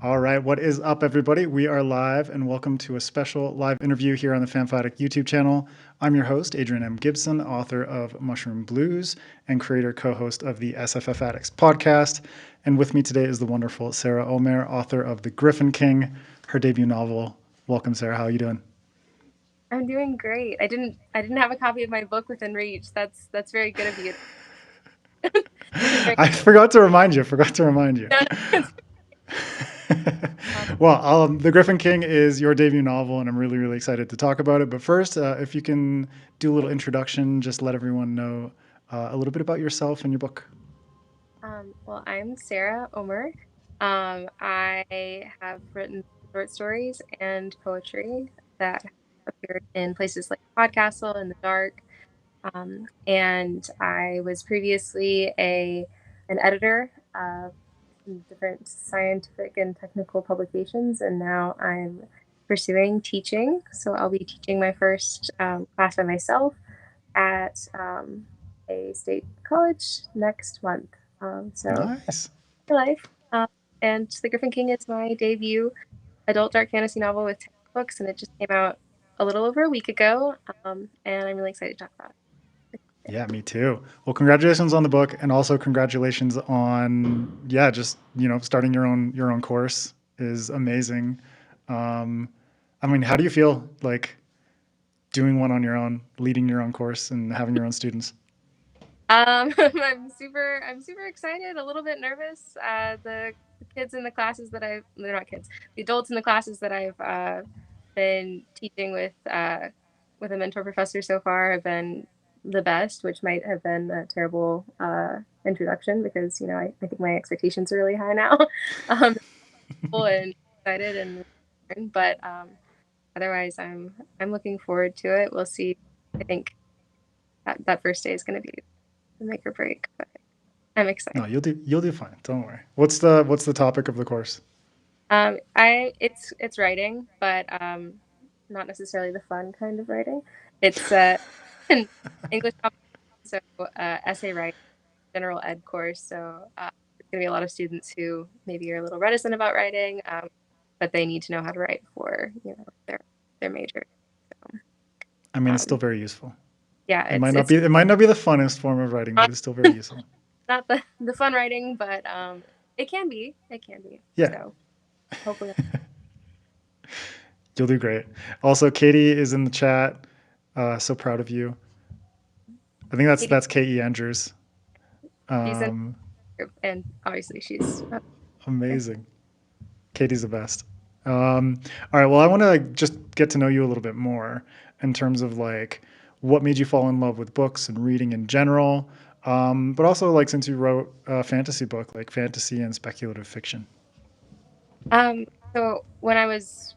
All right, what is up, everybody? We are live, and welcome to a special live interview here on the Sci-Fi Addicts YouTube channel. I'm your host, Adrian M. Gibson, author of Mushroom Blues and co-host of the SFF Addicts podcast. And with me today is the wonderful Sara Omer, author of The Gryphon King, her debut novel. Welcome, Sara. How are you doing? I'm doing great. I didn't have a copy of my book within reach. That's very good of you. Considering I forgot to remind you. it's, Well, The Gryphon King is your debut novel, and I'm really, really excited to talk about it. But first, if you can do a little introduction, just let everyone know a little bit about yourself and your book. well, I'm Sara Omer. I have written short stories and poetry that have appeared in places like Podcastle in the Dark. And I was previously an editor of different scientific and technical publications, and now I'm pursuing teaching. So I'll be teaching my first class by myself at a state college next month. So Nice. for life. And The Gryphon King is my debut adult dark fantasy novel with 10 books, and it just came out a little over a week ago. And I'm really excited to talk about it. Yeah, me too. Well, congratulations on the book, and also congratulations on just starting your own course is amazing. Um, I mean, how do you feel like doing one on your own, leading your own course, and having your own students? I'm super excited, a little bit nervous. The kids in the classes that they're not kids, the adults in the classes that I've been teaching with a mentor professor so far have been the best, which might have been a terrible introduction because, I think my expectations are really high now. um, and excited but otherwise I'm looking forward to it. We'll see. I think that first day is going to be the make or break, but I'm excited. No, you'll do fine. Don't worry. What's the topic of the course? It's writing, but not necessarily the fun kind of writing. It's an English so essay writing, general ed course. So it's gonna be a lot of students who maybe are a little reticent about writing, but they need to know how to write for their major. So, I mean, it's still um, very useful. yeah, It it's might not it's be it might not be the funnest form of writing, but not, it's still very useful. not the fun writing, but it can be. It can be. Yeah, So hopefully. you'll do great. Also, Katie is in the chat. So proud of you. I think that's Katie, that's K.E. Andrews. she's in Um, the group, and obviously she's Amazing. Katie's the best. All right. Well, I want to just get to know you a little bit more in terms of like what made you fall in love with books and reading in general, but also like since you wrote a fantasy book, like fantasy and speculative fiction. So when I was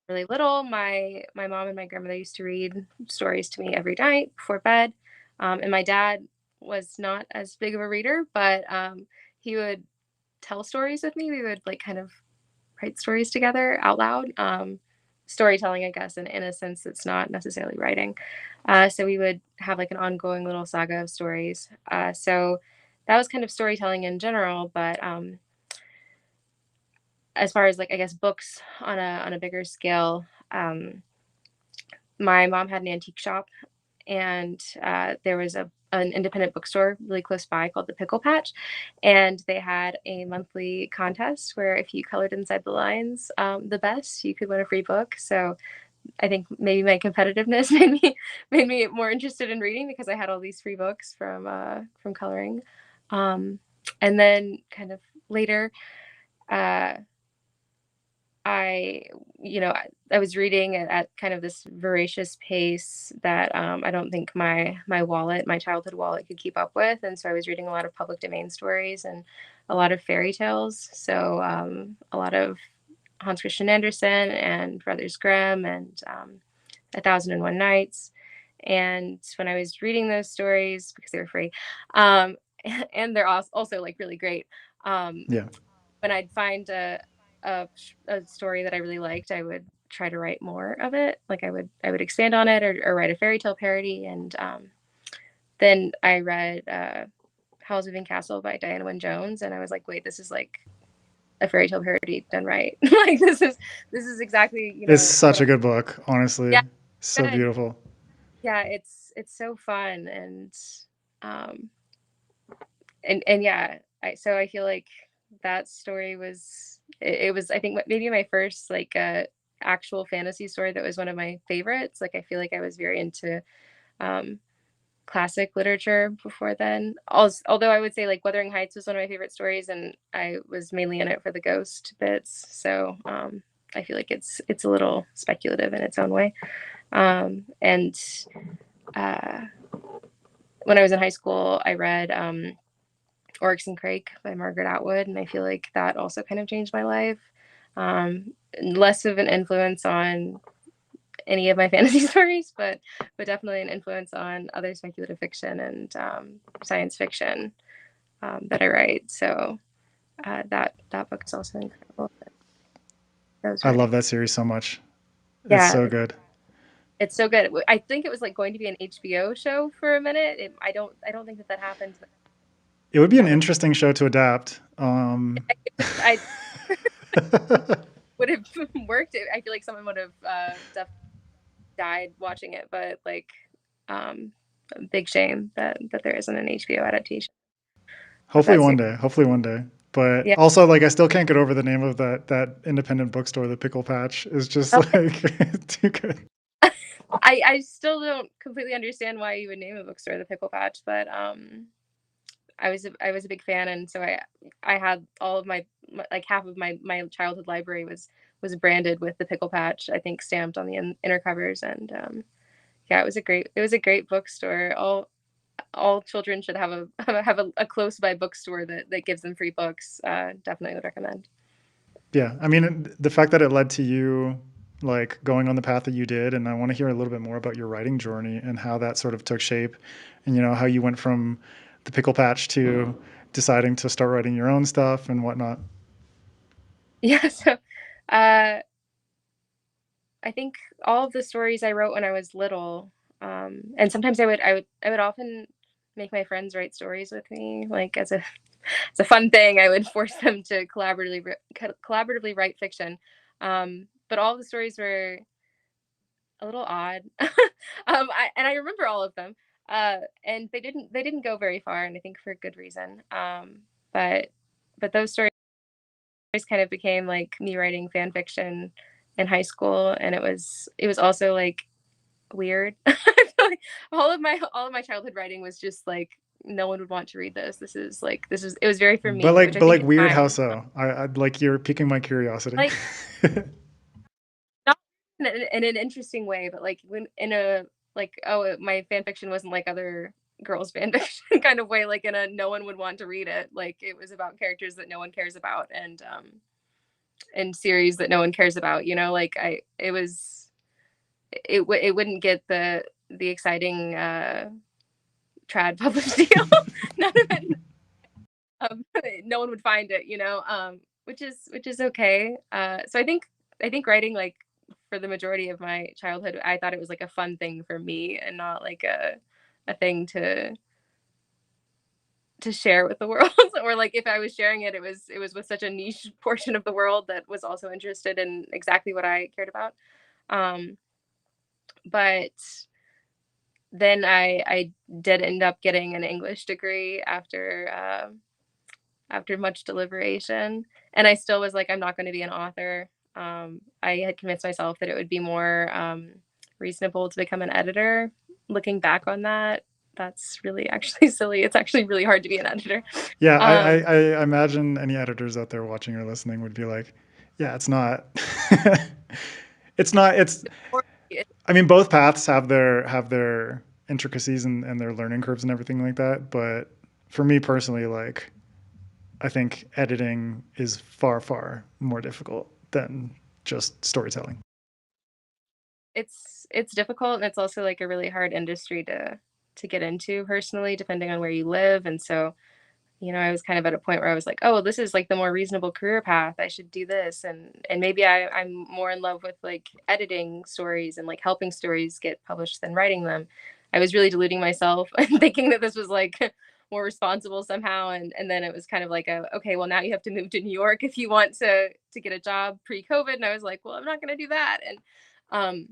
really little, my mom and my grandmother used to read stories to me every night before bed. And my dad was not as big of a reader, but he would tell stories with me. We would like kind of write stories together out loud. Storytelling, I guess, in a sense that's not necessarily writing. So we would have like an ongoing little saga of stories. So that was kind of storytelling in general, but as far as like I guess books on a bigger scale, my mom had an antique shop, and there was an independent bookstore really close by called the Pickle Patch, and they had a monthly contest where if you colored inside the lines the best, you could win a free book. So I think maybe my competitiveness made me more interested in reading because I had all these free books from coloring, um, and then kind of later. Uh, I, I was reading at kind of this voracious pace that I don't think my childhood wallet, could keep up with, and so I was reading a lot of public domain stories and a lot of fairy tales. So a lot of Hans Christian Andersen and Brothers Grimm and A Thousand and One Nights. And when I was reading those stories because they were free, um, and they're also like really great. Um, Yeah. when I'd find a story that I really liked, I would try to write more of it. Like I would expand on it or write a fairy tale parody. And then I read Howl's Moving Castle by Diana Wynne Jones, and I was like, wait, this is like a fairy tale parody done right. Like this is exactly, It's such a good book, honestly. Yeah, So good. beautiful. Yeah, it's so fun, um and yeah, so I feel like that story was it was, I think, maybe my first like actual fantasy story that was one of my favorites. Like I feel like I was very into um classic literature before then. Although I would say like Wuthering Heights was one of my favorite stories, and I was mainly in it for the ghost bits. So I feel like it's a little speculative in its own way. And when I was in high school, I read Oryx and Crake by Margaret Atwood, and I feel like that also kind of changed my life. Less of an influence on any of my fantasy stories, but definitely an influence on other speculative fiction and science fiction that I write. So that book is also incredible. I love that series so much. It's Yeah, so good. it's so good. I think it was like going to be an HBO show for a minute. I don't think that happened. It would be an interesting show to adapt. I would have worked. I feel like someone would have definitely died watching it, but like big shame that there isn't an HBO adaptation of Hopefully that one series. day. Hopefully one day. But Yeah. also, like, I still can't get over the name of that independent bookstore, the Pickle Patch. Is just like too good. I still don't completely understand why you would name a bookstore the Pickle Patch, but I was a big fan, and so I had all of my like half of my childhood library was branded with the Pickle Patch, I think, stamped on the inner covers. And yeah, it was a great bookstore. All children should have a close by bookstore that gives them free books. Definitely would recommend. Yeah, I mean, the fact that it led to you like going on the path that you did, and I want to hear a little bit more about your writing journey and how that sort of took shape, and how you went from the Pickle Patch to deciding to start writing your own stuff and whatnot. Yeah, so uh, I think all of the stories I wrote when I was little, and sometimes I would often make my friends write stories with me, like as a fun thing. I would force them to collaboratively write fiction, but all the stories were a little odd. And I remember all of them, and they didn't go very far, and I think for good reason. But those stories kind of became like me writing fan fiction in high school, and it was also like weird. I feel like all of my childhood writing was just like no one would want to read this. This is it was very for But me, which like, I but think like is weird how fine. so? I like you're piquing my curiosity. Like not in an interesting way, but like when in a like oh my fan fiction wasn't like other girls fan fiction kind of way, like in a no one would want to read it. Like it was about characters that no one cares about, and series that no one cares about. Like it wouldn't get the exciting trad published deal. None of it. No one would find it. Which is okay. So I think writing like for the majority of my childhood, I thought it was like a fun thing for me and not like a thing to share with the world. Or like if I was sharing it, it was with such a niche portion of the world that was also interested in exactly what I cared about. Um, but then I did end up getting an English degree after much deliberation, and I still was like, I'm not going to be an author. I had convinced myself that it would be more reasonable to become an editor. Looking back on that, that's really actually silly. It's actually really hard to be an editor. Yeah, Um, I imagine any editors out there watching or listening would be like, yeah, it's not. It's not. It's. I mean, both paths have their intricacies and their learning curves and everything like that. But for me personally, like, I think editing is far, far more difficult than just storytelling. it's difficult, and it's also like a really hard industry to get into personally, depending on where you live. And so I was kind of at a point where I was like, oh, this is like the more reasonable career path. I should do this. And maybe I'm more in love with like editing stories and like helping stories get published than writing them. I was really deluding myself and thinking that this was like more responsible somehow. And then it was kind of like okay, well, now you have to move to New York if you want to get a job pre-COVID. And I was like, well, I'm not going to do that. And um,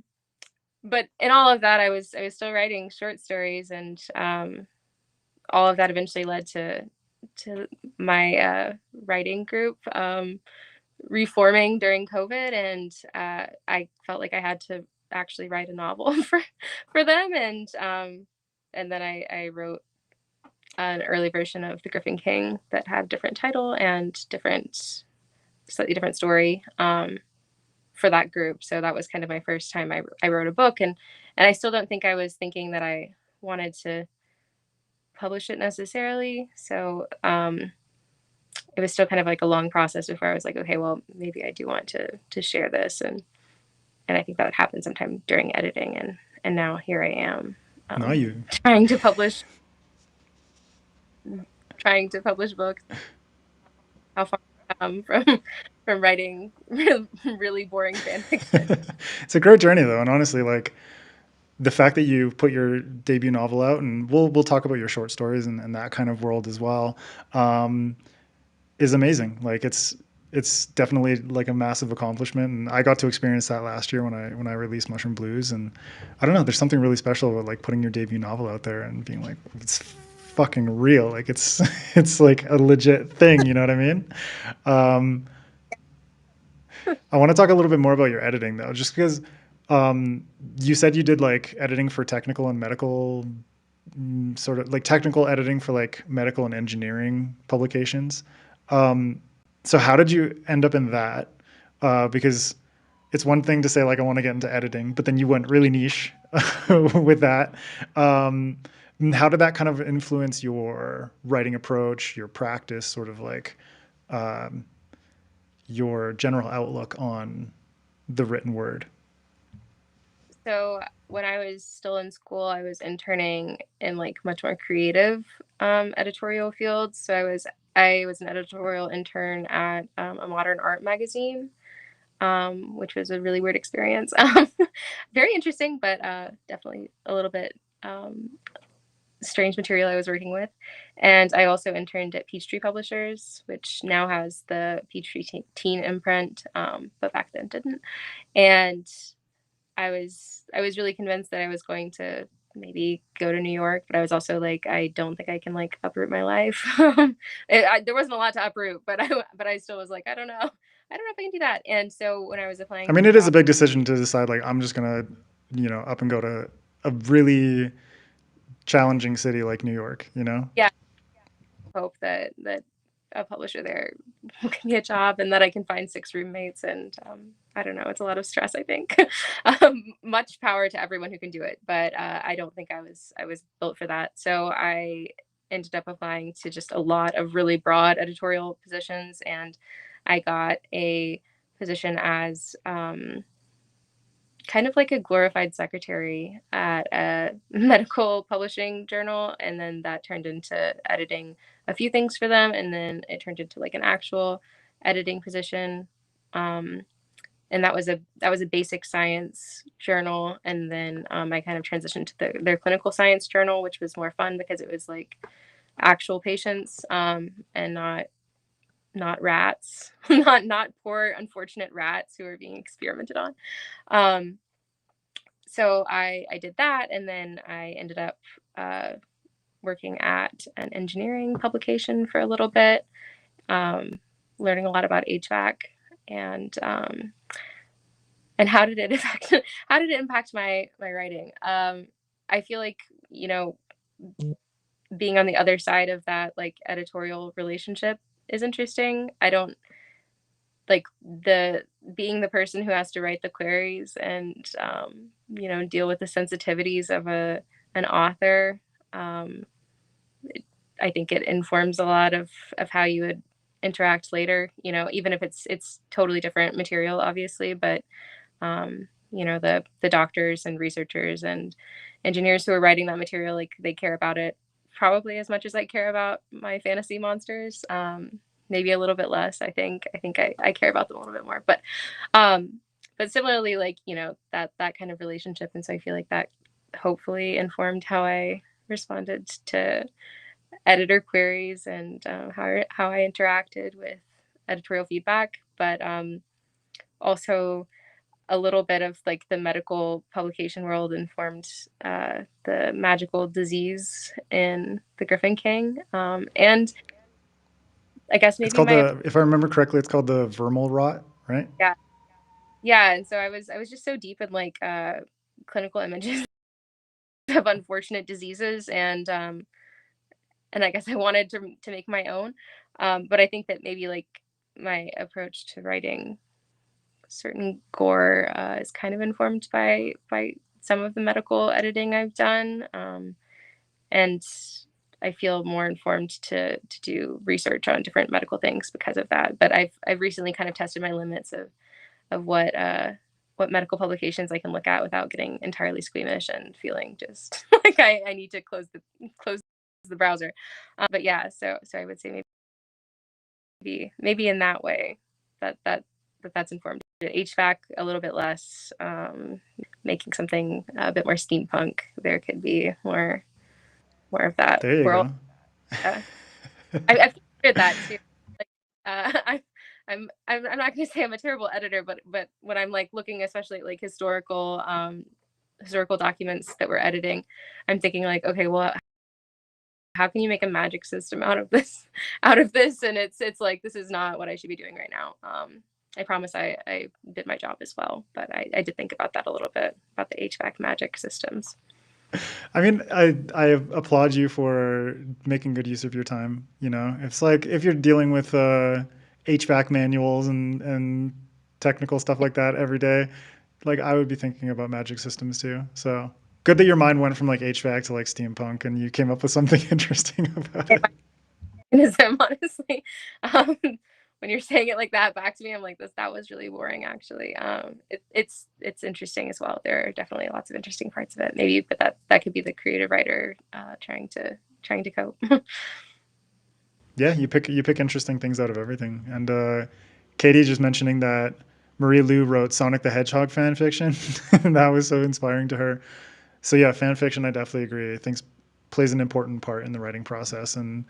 but in all of that, I was still writing short stories, and all of that eventually led to my writing group reforming during COVID, and I felt like I had to actually write a novel for them, and then I wrote an early version of the Gryphon King that had different title and slightly different story for that group. So that was kind of my first time I wrote a book, and I still don't think I was thinking that I wanted to publish it necessarily. So it was still kind of like a long process before I was like, okay, well, maybe I do want to share this, and I think that would happen sometime during editing, and now here I am, No, you trying to publish books. How far I've come from writing really boring fan fiction. it's a great journey though, and honestly, like the fact that you put your debut novel out, and we'll talk about your short stories and that kind of world as well, is amazing. Like it's definitely like a massive accomplishment, and I got to experience that last year when I released Mushroom Blues. And I don't know, there's something really special about like putting your debut novel out there and being like, it's fucking real, like it's like a legit thing, you know what I mean? um I want to talk a little bit more about your editing though, just because you said you did like editing for technical and medical, sort of like technical editing for like medical and engineering publications. um so how did you end up in that? Because it's one thing to say like I want to get into editing, but then you went really niche with that. Um, how did that kind of influence your writing approach, your practice, sort of like um, your general outlook on the written word? So when I was still in school, I was interning in like much more creative editorial fields. So I was an editorial intern at a modern art magazine, which was a really weird experience. Very interesting, but definitely a little bit um, strange material I was working with. And I also interned at Peachtree Publishers, which now has the Peachtree Teen imprint, but back then didn't. And I was really convinced that I was going to maybe go to New York, but I was also like, I don't think I can like uproot my life. There wasn't a lot to uproot, but I still was like, I don't know. I don't know if I can do that. And so when I was I applying mean, to it is a jobs, big decision to decide like I'm just gonna, up and go to a really challenging city like New York, you know? yeah, hope that a publisher there will give me a job and that I can find six roommates. And I don't know, it's a lot of stress, I think. Much power to everyone who can do it, but I don't think I was built for that. So I ended up applying to just a lot of really broad editorial positions, and I got a position as kind of like a glorified secretary at a medical publishing journal, and then that turned into editing a few things for them, and then it turned into like an actual editing position. um, and that was a basic science journal, and then I kind of transitioned to their clinical science journal, which was more fun because it was like actual patients, and not rats, not poor unfortunate rats who are being experimented on. um, so I did that, and then I ended up uh, working at an engineering publication for a little bit, um, learning a lot about HVAC, and how did it affect how did it impact my writing. I feel like, you know being on the other side of that like editorial relationship is interesting. I don't like the being the person who has to write the queries and deal with the sensitivities of an author. um, I think it informs a lot of how you would interact later, even if it's totally different material, obviously. But the doctors and researchers and engineers who are writing that material, like, they care about it probably as much as I care about my fantasy monsters. Maybe a little bit less. I think I care about them a little bit more, but similarly, like, that kind of relationship. And so I feel like that hopefully informed how I responded to editor queries and how I interacted with editorial feedback, but also a little bit of like the medical publication world informed the magical disease in the Gryphon King, and I guess It's maybe called my if I remember correctly, it's called the vermal rot, right? yeah, yeah, and so I was just so deep in like clinical images of unfortunate diseases, and I guess I wanted to make my own, but I think that maybe like my approach to writing certain gore is kind of informed by some of the medical editing I've done, and I feel more informed to do research on different medical things because of that. But I've recently kind of tested my limits of what medical publications I can look at without getting entirely squeamish and feeling just like I need to close the browser. But yeah, so I would say maybe in that way that's informed. HVAC a little bit less. Making something a bit more steampunk, there could be more of that There you world. go. I've considered that too. Like, I'm not going to say I'm a terrible editor, but when I'm like looking, especially at like historical documents that we're editing, I'm thinking like, okay, well, how can you make a magic system out of this and it's like this is not what I should be doing right now. I promise I did my job as well, but I did think about that a little bit about the HVAC magic systems. I mean, I applaud you for making good use of your time. You know, it's like if you're dealing with HVAC manuals and technical stuff like that every day, like I would be thinking about magic systems too. So good that your mind went from like HVAC to like steampunk and you came up with something interesting about it. Honestly, um, when you're saying it like that back to me, I'm like, that was really boring, actually. It's interesting as well. There are definitely lots of interesting parts of it, maybe, but that could be the creative writer trying to cope. Yeah, you pick interesting things out of everything. And Katie just mentioning that Marie Lu wrote Sonic the Hedgehog fan fiction, and that was so inspiring to her. So yeah, fan fiction, I definitely agree. I think plays an important part in the writing process, and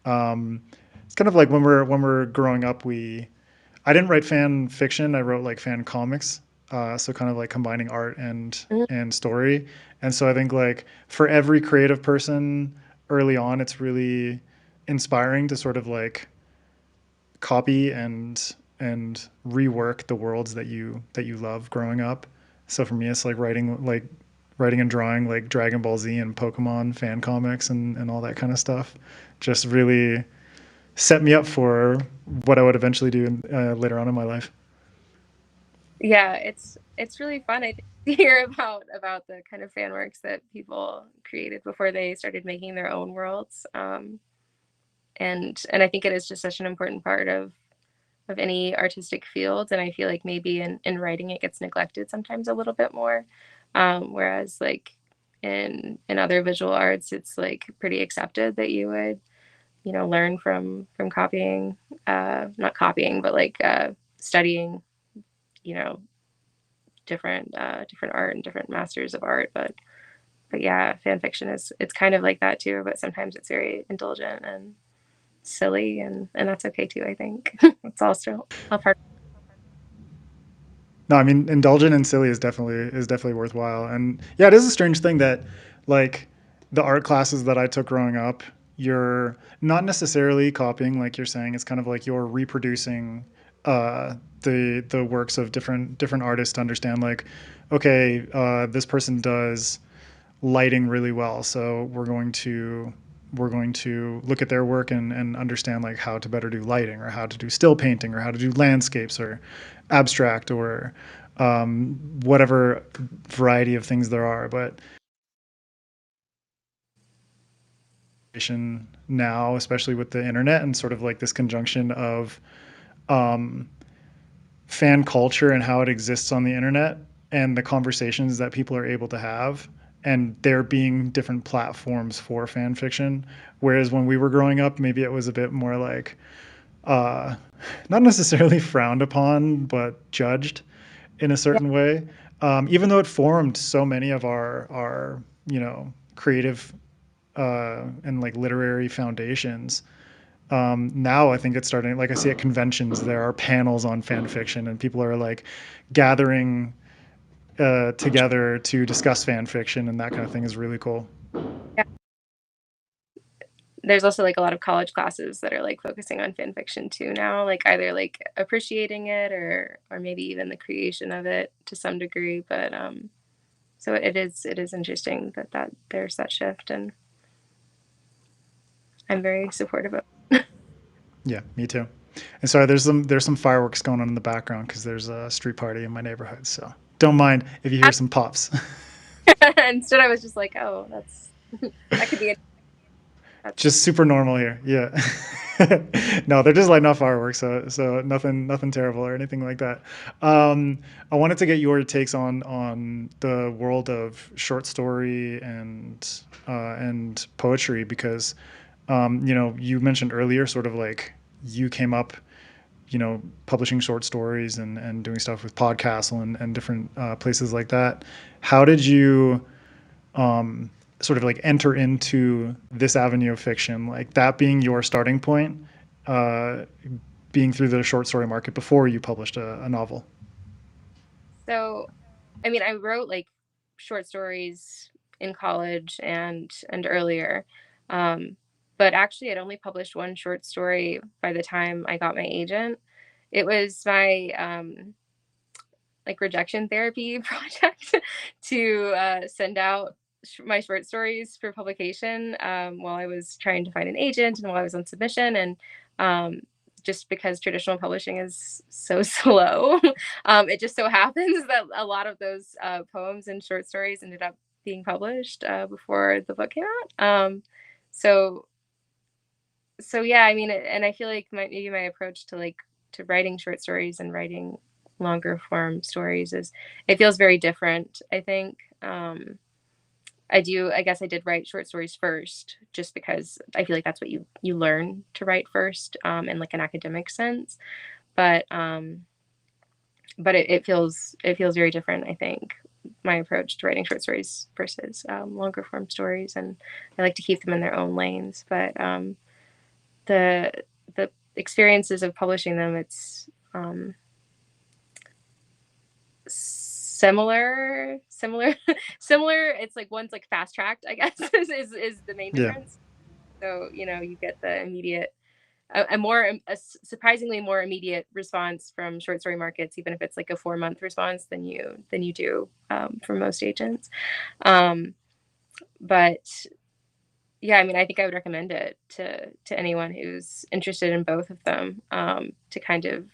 um, it's kind of like when we're growing up, I didn't write fan fiction. I wrote like fan comics. So kind of like combining art and story. And so I think like for every creative person early on, it's really inspiring to sort of like copy and rework the worlds that you love growing up. So for me, it's like writing and drawing like Dragon Ball Z and Pokemon fan comics and all that kind of stuff. Just really set me up for what I would eventually do later on in my life. Yeah, it's really fun, I think, to hear about the kind of fan works that people created before they started making their own worlds. And I think it is just such an important part of any artistic field, and I feel like maybe in writing it gets neglected sometimes a little bit more, whereas like in other visual arts it's like pretty accepted that you would learn from copying, not copying but like studying you know different art and different masters of art, but yeah, fan fiction is it's kind of like that too, but sometimes it's very indulgent and silly, and that's okay too, I think. It's also a part. No, I mean indulgent and silly is definitely worthwhile. And yeah, it is a strange thing that like the art classes that I took growing up, you're not necessarily copying like you're saying. It's kind of like you're reproducing the works of different artists to understand like, okay, this person does lighting really well, so we're going to look at their work and understand like how to better do lighting or how to do still painting or how to do landscapes or abstract or whatever variety of things there are. But now, especially with the internet and sort of like this conjunction of um, fan culture and how it exists on the internet and the conversations that people are able to have, and there being different platforms for fan fiction. Whereas when we were growing up, maybe it was a bit more like uh, not necessarily frowned upon, but judged in a Yeah, certain way. Even though it formed so many of our creative and like literary foundations. Now I think it's starting, like I see at conventions, there are panels on fan fiction and people are like gathering together to discuss fan fiction, and that kind of thing is really cool. Yeah. There's also like a lot of college classes that are like focusing on fan fiction too now, like either like appreciating it or maybe even the creation of it to some degree. But so it is interesting that there's that shift, and I'm very supportive of it. Yeah, me too. And sorry, there's some fireworks going on in the background because there's a street party in my neighborhood. So don't mind if you hear some pops. Instead, I was just like, oh, that could be a Just super normal here. Yeah. No, they're just lighting off fireworks, so nothing terrible or anything like that. I wanted to get your takes on the world of short story and poetry because you mentioned earlier sort of like you came up publishing short stories and doing stuff with Podcastle and different places like that. How did you sort of like enter into this avenue of fiction, like that being your starting point, uh, being through the short story market before you published a novel? So, I mean, I wrote like short stories in college and earlier. Um, but actually I'd only published one short story by the time I got my agent. It was my like rejection therapy project to send out my short stories for publication while I was trying to find an agent and while I was on submission. And um, just because traditional publishing is so slow, it just so happens that a lot of those poems and short stories ended up being published before the book came out. So so yeah, I mean, and I feel like maybe my approach to like to writing short stories and writing longer form stories is it feels very different. I think I guess I did write short stories first, just because I feel like that's what you learn to write first, in like an academic sense. But it feels very different. I think my approach to writing short stories versus longer form stories, and I like to keep them in their own lanes. But the the experiences of publishing them, it's similar similar. It's like one's like fast tracked, I guess, is the main Yeah. difference. So you get the immediate a surprisingly more immediate response from short story markets, even if it's like a 4 month response than you do from most agents. um, but yeah, I mean, I think I would recommend it to anyone who's interested in both of them, to kind of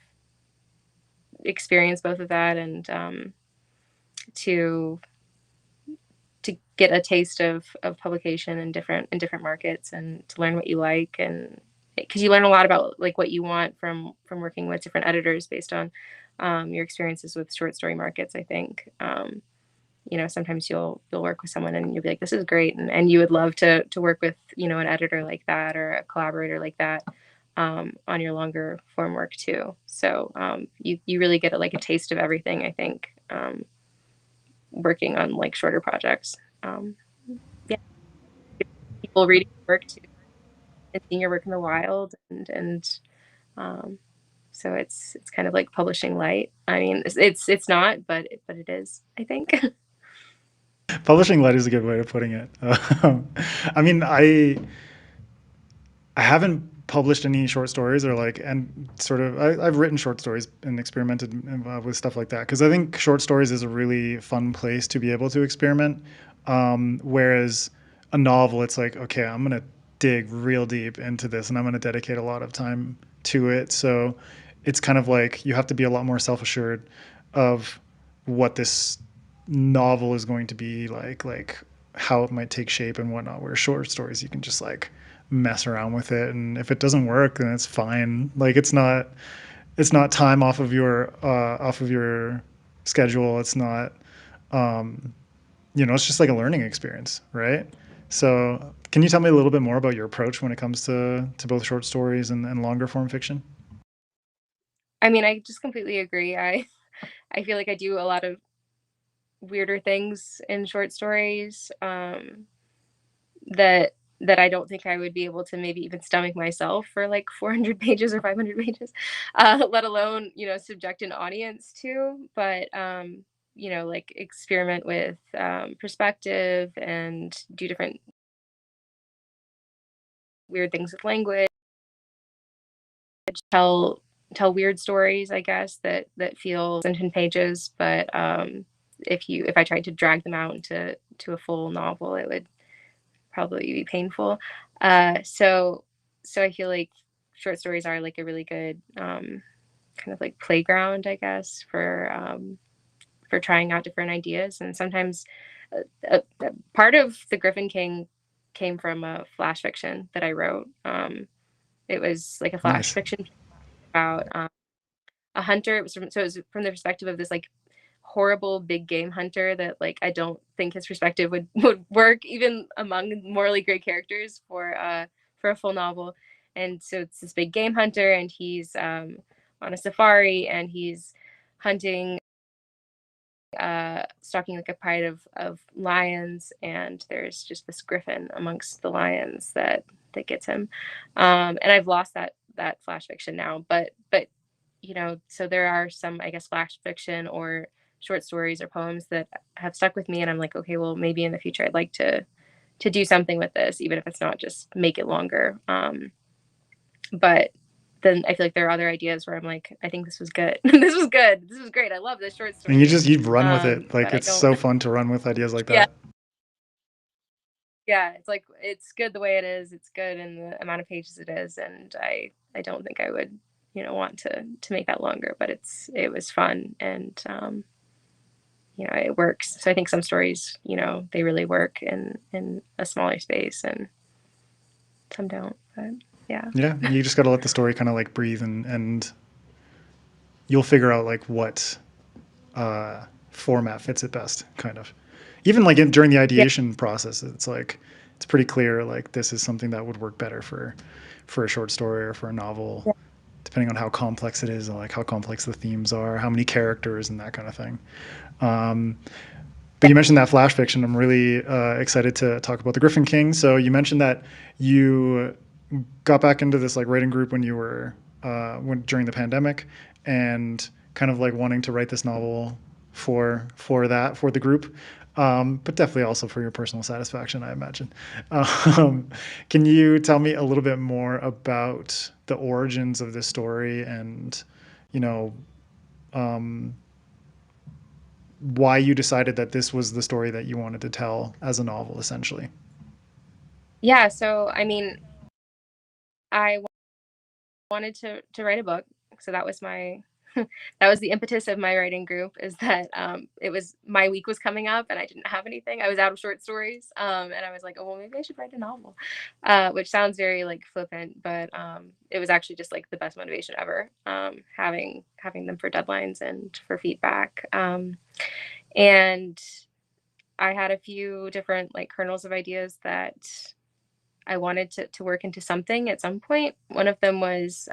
experience both of that, and to get a taste of publication in different markets, and to learn what you like, and because you learn a lot about like what you want from working with different editors based on your experiences with short story markets. I think sometimes you'll work with someone and you'll be like, this is great, and you would love to work with an editor like that or a collaborator like that on your longer form work too. So you really get like a taste of everything, I think, working on like shorter projects. Yeah, people reading your work too and seeing your work in the wild, and um, so it's kind of like publishing light. I mean, it's not, but it is, I think. Publishing light is a good way of putting it. I mean, I haven't published any short stories or like and sort of I've written short stories and experimented with stuff like that because I think short stories is a really fun place to be able to experiment. Whereas a novel, it's like, okay, I'm gonna dig real deep into this and I'm gonna dedicate a lot of time to it. So it's kind of like you have to be a lot more self-assured of what this novel is going to be like how it might take shape and whatnot. Where short stories, you can just like mess around with it, and if it doesn't work, then it's fine. Like it's not time off of your schedule. It's not it's just like a learning experience, right? So can you tell me a little bit more about your approach when it comes to both short stories and longer form fiction? I mean, I just completely agree. I feel like I do a lot of weirder things in short stories that that I don't think I would be able to maybe even stomach myself for like 400 pages or 500 pages, let alone, subject an audience to. But, like experiment with perspective and do different weird things with language, tell weird stories, I guess, that feel 10 pages. But if I tried to drag them out to a full novel, it would probably be painful. So I feel like short stories are like a really good kind of like playground, I guess, for trying out different ideas. And sometimes part of the Gryphon King came from a flash fiction that I wrote. It was like a flash Nice. fiction about a hunter. So it was from the perspective of this like horrible big game hunter that like I don't think his perspective would work even among morally great characters for a full novel. And so it's this big game hunter, and he's on a safari, and he's hunting, stalking like a pride of lions, and there's just this griffin amongst the lions that gets him. And I've lost that flash fiction now, but so there are some, I guess, flash fiction or short stories or poems that have stuck with me, and I'm like, okay, well, maybe in the future I'd like to do something with this, even if it's not just make it longer. But then I feel like there are other ideas where I'm like, I think this was good. This was good. This was great. I love this short And story. you run with it. Like, But I it's don't. so fun to run with ideas like Yeah, that. yeah. It's like it's good the way it is. It's good in the amount of pages it is, and I don't think I would want to make that longer. But it was fun, and it works. So I think some stories, they really work in a smaller space, and some don't. But yeah. Yeah, you just got to let the story kind of like breathe, and you'll figure out like what format fits it best, kind of. Even like during the Yeah. ideation process, it's pretty clear like this is something that would work better for a short story or for a novel, Yeah. depending on how complex it is and like how complex the themes are, how many characters, and that kind of thing. But you mentioned that flash fiction. I'm really excited to talk about the Gryphon King. So you mentioned that you got back into this like writing group when you were during the pandemic, and kind of like wanting to write this novel for the group, but definitely also for your personal satisfaction, I imagine. Um, can you tell me a little bit more about the origins of this story, and you know um, why you decided that this was the story that you wanted to tell as a novel, essentially? Yeah. So I mean, I wanted to write a book. So that was my that was the impetus of my writing group, is that it was my week was coming up and I didn't have anything. I was out of short stories, and I was like, oh well, maybe I should write a novel, which sounds very like flippant, but it was actually just like the best motivation ever, having them for deadlines and for feedback. And I had a few different like kernels of ideas that I wanted to work into something at some point. One of them was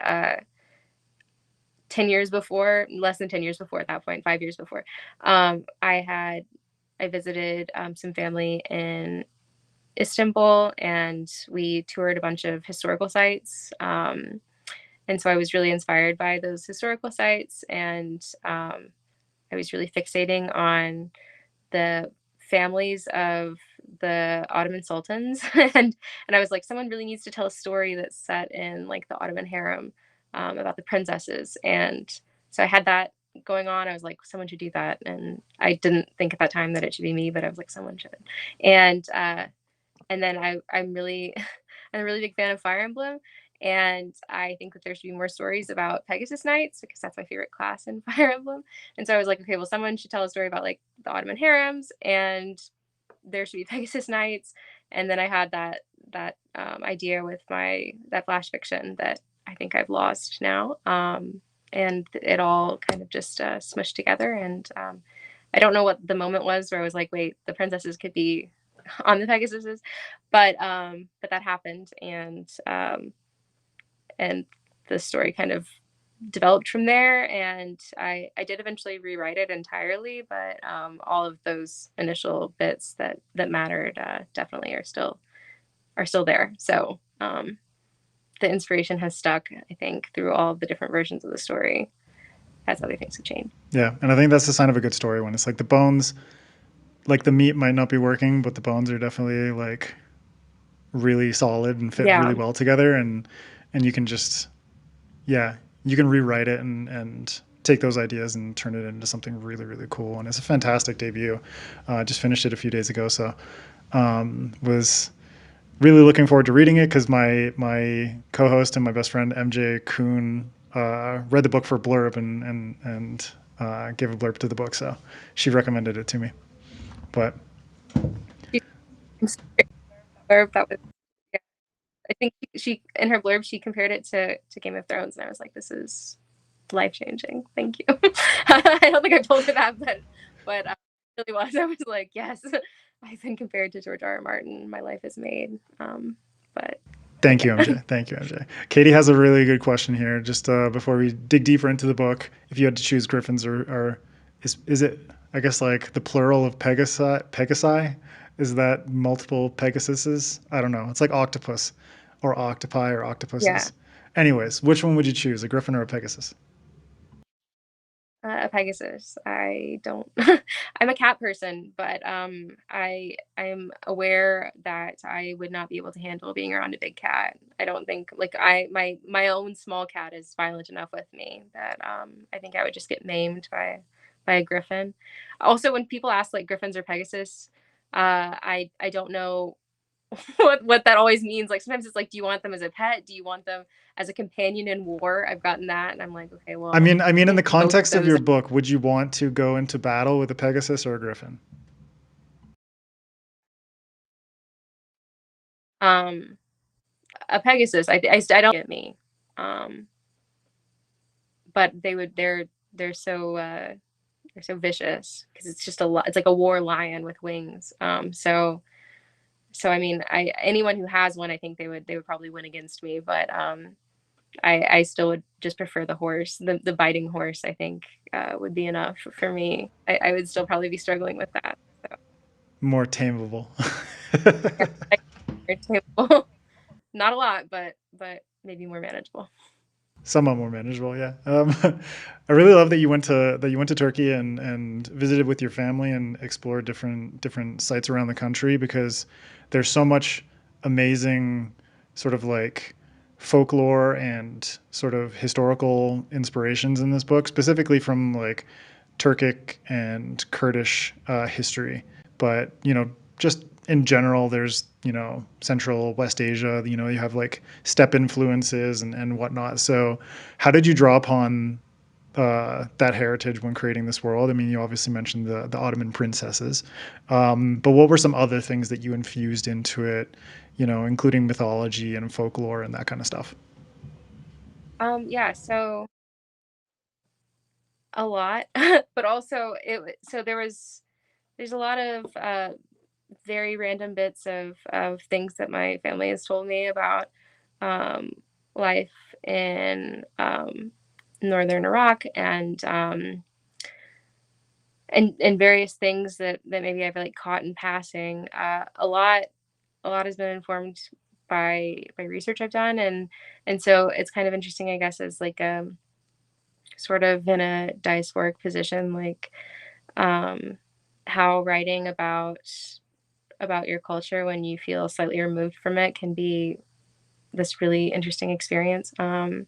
10 years before, less than 10 years before at that point, 5 years before. I visited some family in Istanbul, and we toured a bunch of historical sites. And so I was really inspired by those historical sites, and I was really fixating on the families of the Ottoman sultans, and I was like, someone really needs to tell a story that's set in like the Ottoman harem, about the princesses. And so I had that going on. I was like, someone should do that, and I didn't think at that time that it should be me, but I was like, someone should. And and then I'm really I'm a really big fan of Fire Emblem, and I think that there should be more stories about Pegasus Knights because that's my favorite class in Fire Emblem. And so I was like, okay, well, someone should tell a story about like the Ottoman harems, and there should be Pegasus Knights. And then I had that idea with my that flash fiction that I think I've lost now, and it all kind of just smushed together. And I don't know what the moment was where I was like, wait, the princesses could be on the Pegasuses, but that happened, and the story kind of developed from there. And I did eventually rewrite it entirely, but all of those initial bits that mattered definitely are still are still there. So the inspiration has stuck, I think, through all of the different versions of the story as other things have changed. Yeah, and I think that's the sign of a good story when it's like the bones, like the meat might not be working, but the bones are definitely like really solid and fit Yeah. really well together, and you can just, yeah, you can rewrite it and take those ideas and turn it into something really, really cool. And it's a fantastic debut. Just finished it a few days ago, so was really looking forward to reading it because my co-host and my best friend MJ Kuhn read the book for blurb and gave a blurb to the book, so she recommended it to me. But Blurb, that was, yeah. I think she in her blurb she compared it to Game of Thrones, and I was like, this is life-changing. Thank you. I don't think I told her that, but it really was. I was like, yes, I've been compared to George R. R. Martin. My life is made. But thank you, MJ. Thank you, MJ. Katie has a really good question here. Just before we dig deeper into the book, if you had to choose griffins or is it, I guess, like the plural of Pegasi? Is that multiple Pegasuses? I don't know. It's like octopus or octopi or yeah, octopuses. Anyways, which one would you choose, a griffin or a Pegasus? a Pegasus. I don't. I'm a cat person, but I'm aware that I would not be able to handle being around a big cat. I don't think like my own small cat is violent enough with me that I think I would just get maimed by a griffin. Also, when people ask like griffins or Pegasus, I don't know what that always means. Like sometimes it's like, do you want them as a pet? Do you want them as a companion in war? I've gotten that, and I'm like, okay, I well, mean, I mean, in the both of context of those. your book, would you want to go into battle with a Pegasus or a Griffin? Um, a Pegasus, I don't get me, um, but they're so they're so vicious because it's just it's like a war lion with wings. So I mean, I anyone who has one, I think they would probably win against me, but I still would just prefer the horse. The biting horse, I think, would be enough for me. I would still probably be struggling with that. So More tameable. yeah, not a lot, but maybe more manageable. Somewhat more manageable, yeah. I really love that you went to Turkey and visited with your family and explored different sites around the country because there's so much amazing sort of like folklore and sort of historical inspirations in this book, specifically from like Turkic and Kurdish history. But just in general, there's Central West Asia. You have like steppe influences and whatnot. So, how did you draw upon that heritage when creating this world? I mean, you obviously mentioned the Ottoman princesses, but what were some other things that you infused into it? Including mythology and folklore and that kind of stuff. Yeah, so a lot, but also so there's a lot of very random bits of things that my family has told me about um, life in northern Iraq and various things that maybe I've like caught in passing. A lot has been informed by research I've done, and so it's kind of interesting, I guess, as like sort of in a diasporic position, like um, how writing about your culture when you feel slightly removed from it can be this really interesting experience. And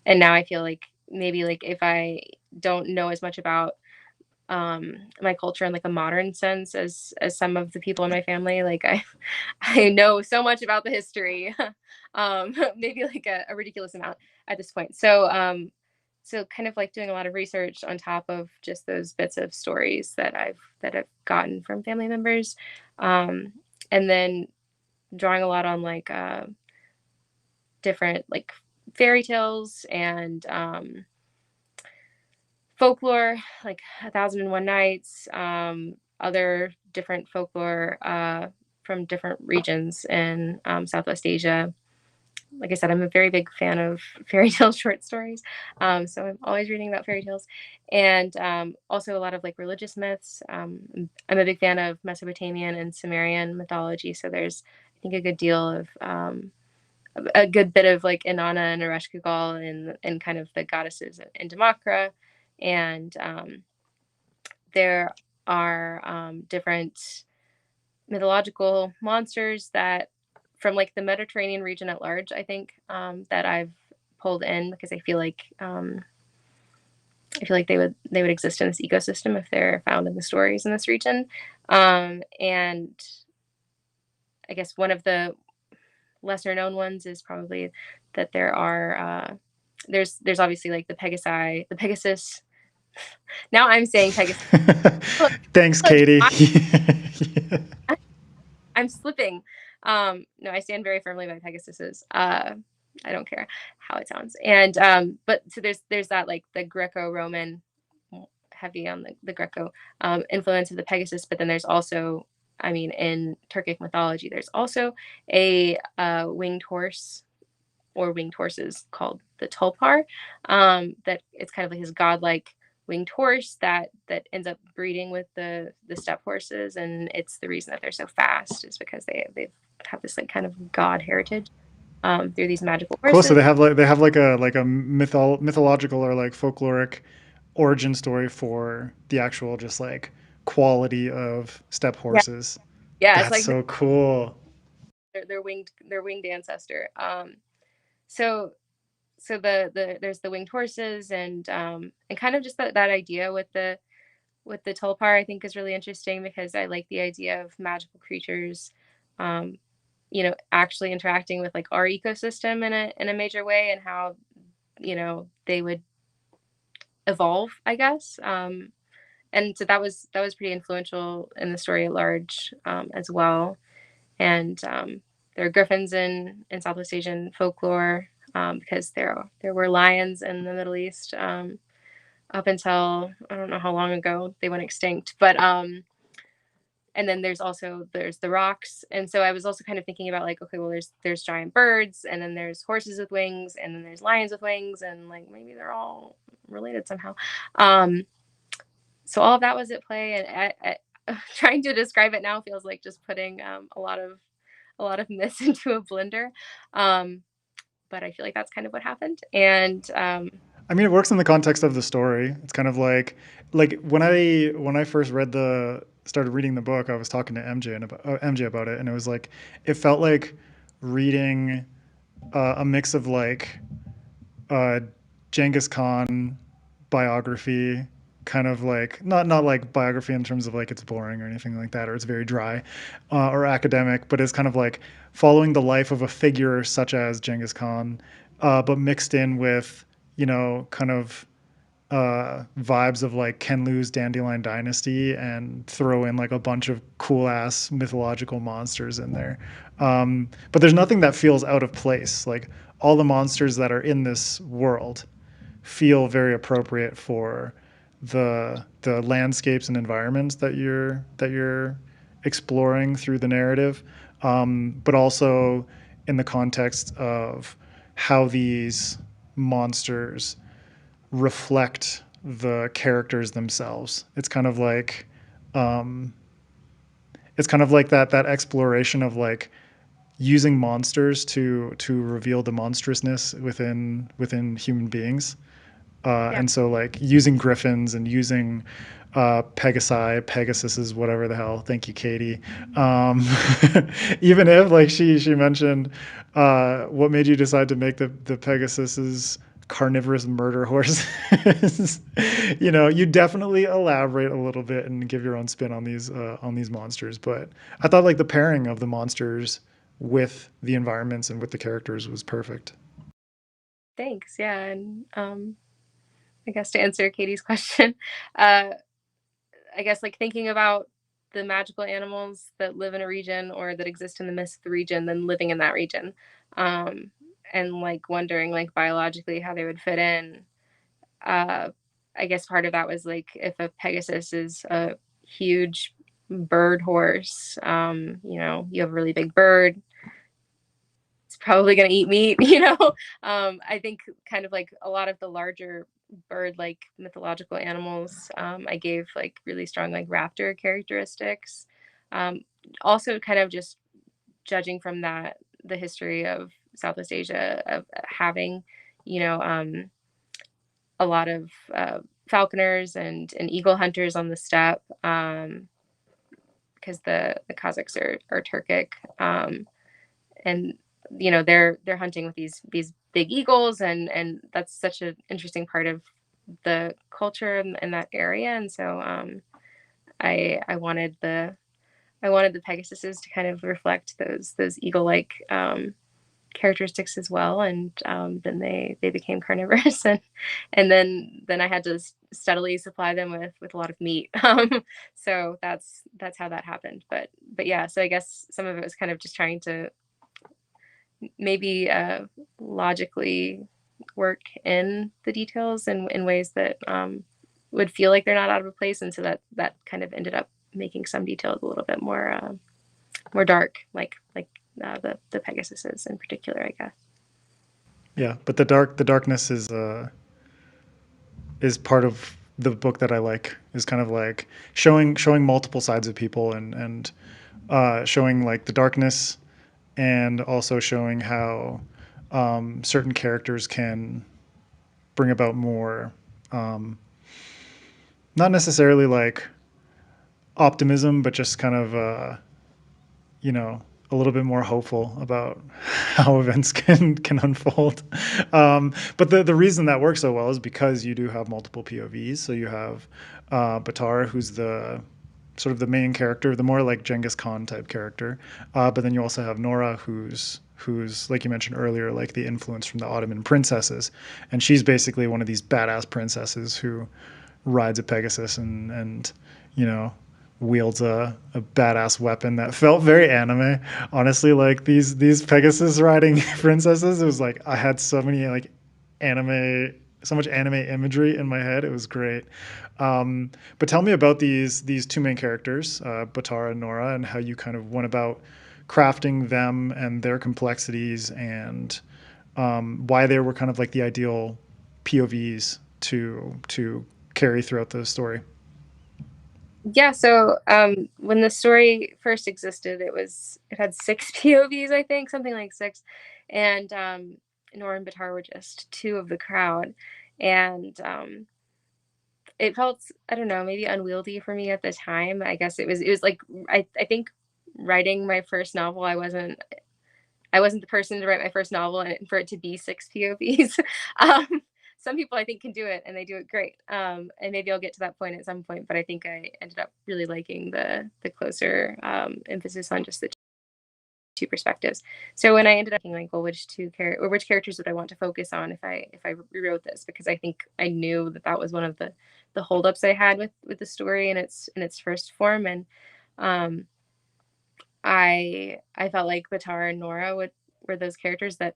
now I feel like maybe like if I don't know as much about my culture in like a modern sense as some of the people in my family, like I know so much about the history, maybe like a ridiculous amount at this point. So kind of like doing a lot of research on top of just those bits of stories that I've gotten from family members, um, and then drawing a lot on like different like fairy tales and folklore, like A Thousand and One Nights, other different folklore from different regions in Southwest Asia. Like I said, I'm a very big fan of fairy tale short stories. So I'm always reading about fairy tales and also a lot of like religious myths. I'm a big fan of Mesopotamian and Sumerian mythology. So there's, I think a good deal of a good bit of like Inanna and Ereshkigal and kind of the goddesses in Demakra. And there are different mythological monsters that from like the Mediterranean region at large, I think, that I've pulled in because I feel like they would exist in this ecosystem if they're found in the stories in this region. And I guess one of the lesser known ones is probably that there are there's obviously like the Pegasus. Now I'm saying Pegasus. Look, Thanks, look, Katie. I'm slipping. No, I stand very firmly by Pegasuses. I don't care how it sounds. And but so there's that like the Greco-Roman, heavy on the Greco influence of the Pegasus, but then there's also, I mean, in Turkic mythology, there's also a winged horse or winged horses called the Tulpar. That it's kind of like his godlike winged horse that ends up breeding with the steppe horses, and it's the reason that they're so fast is because they have this like kind of god heritage through these magical Cool. So horses. they have like a mythological or like folkloric origin story for the actual just like quality of steppe Yeah, horses. yeah, it's That's like so cool. their winged ancestor. So the there's the winged horses and kind of just that idea with the tulpar I think is really interesting because I like the idea of magical creatures, um, actually interacting with like our ecosystem in a major way and how they would evolve, I guess. And so that was pretty influential in the story at large, as well. And there are griffins in Southwest Asian folklore, because there were lions in the Middle East, up until I don't know how long ago they went extinct. But and then there's the rocks, and so I was also kind of thinking about like, okay, well, there's giant birds, and then there's horses with wings, and then there's lions with wings, and like maybe they're all related somehow. Um, so all of that was at play, and trying to describe it now feels like just putting a lot of myths into a blender. Um, but I feel like that's kind of what happened. And I mean, it works in the context of the story. It's kind of like when I first started reading the book, I was talking to MJ about it, and it was like it felt like reading a mix of like uh, Genghis Khan biography, kind of like not like biography in terms of like it's boring or anything like that, or it's very dry or academic, but it's kind of like following the life of a figure such as Genghis Khan, but mixed in with kind of vibes of like Ken Liu's Dandelion Dynasty and throw in like a bunch of cool ass mythological monsters in there. But there's nothing that feels out of place. Like all the monsters that are in this world feel very appropriate for the landscapes and environments that you're exploring through the narrative, but also in the context of how these monsters reflect the characters themselves. It's kind of like that exploration of like using monsters to reveal the monstrousness within human beings. yeah, And so like using griffins and using Pegasuses, whatever the hell. Thank you, Katie. Um, even if like she mentioned, what made you decide to make the Pegasuses carnivorous murder horses? You definitely elaborate a little bit and give your own spin on these monsters. But I thought like the pairing of the monsters with the environments and with the characters was perfect. thanks. Yeah, and I guess to answer Katie's question, uh, I guess like thinking about the magical animals that live in a region or that exist in the midst of the region, then living in that region, um, and like wondering like biologically how they would fit in. Uh, I guess part of that was like if a Pegasus is a huge bird horse, you have a really big bird, it's probably going to eat meat, I think kind of like a lot of the larger bird like mythological animals, I gave like really strong like raptor characteristics. Um, Also kind of just judging from that, the history of Southwest Asia of having, a lot of falconers and eagle hunters on the steppe, because the Kazakhs are Turkic, and they're hunting with these big eagles, and that's such an interesting part of the culture in that area. And so I wanted the Pegasuses to kind of reflect those eagle-like characteristics as well. And then they became carnivorous, and then I had to steadily supply them with a lot of meat. So that's how that happened. But yeah, so I guess some of it was kind of just trying to maybe logically work in the details in ways that would feel like they're not out of place, and so that kind of ended up making some details a little bit more dark, like the Pegasuses in particular, I guess. Yeah, but the darkness is part of the book that I like, is kind of like showing multiple sides of people, and showing like the darkness, and also showing how certain characters can bring about more, not necessarily like optimism, but just kind of a little bit more hopeful about how events can unfold. But the reason that works so well is because you do have multiple POVs. So you have Batar, who's the sort of the main character, the more like Genghis Khan type character. But then you also have Nora, who's like you mentioned earlier, like the influence from the Ottoman princesses, and she's basically one of these badass princesses who rides a Pegasus and wields a badass weapon that felt very anime. Honestly, like these Pegasus riding princesses, it was like I had so many like so much anime imagery in my head. It was great. But tell me about these two main characters, Batara and Nora, and how you kind of went about crafting them and their complexities, and why they were kind of like the ideal POVs to carry throughout the story. Yeah, so when the story first existed, it had 6 POVs, I think, something like 6, and Nora and Batar were just 2 of the crowd, and it felt, I don't know, maybe unwieldy for me at the time. I guess it was like I think writing my first novel, I wasn't the person to write my first novel and for it to be 6 POVs. Um, some people I think can do it and they do it great. And maybe I'll get to that point at some point, but I think I ended up really liking the closer emphasis on just the 2 perspectives. So when I ended up thinking like, well, which characters would I want to focus on if I rewrote this, because I think I knew that was one of the holdups I had with the story in its first form. And um, I felt like Batar and Nora were those characters that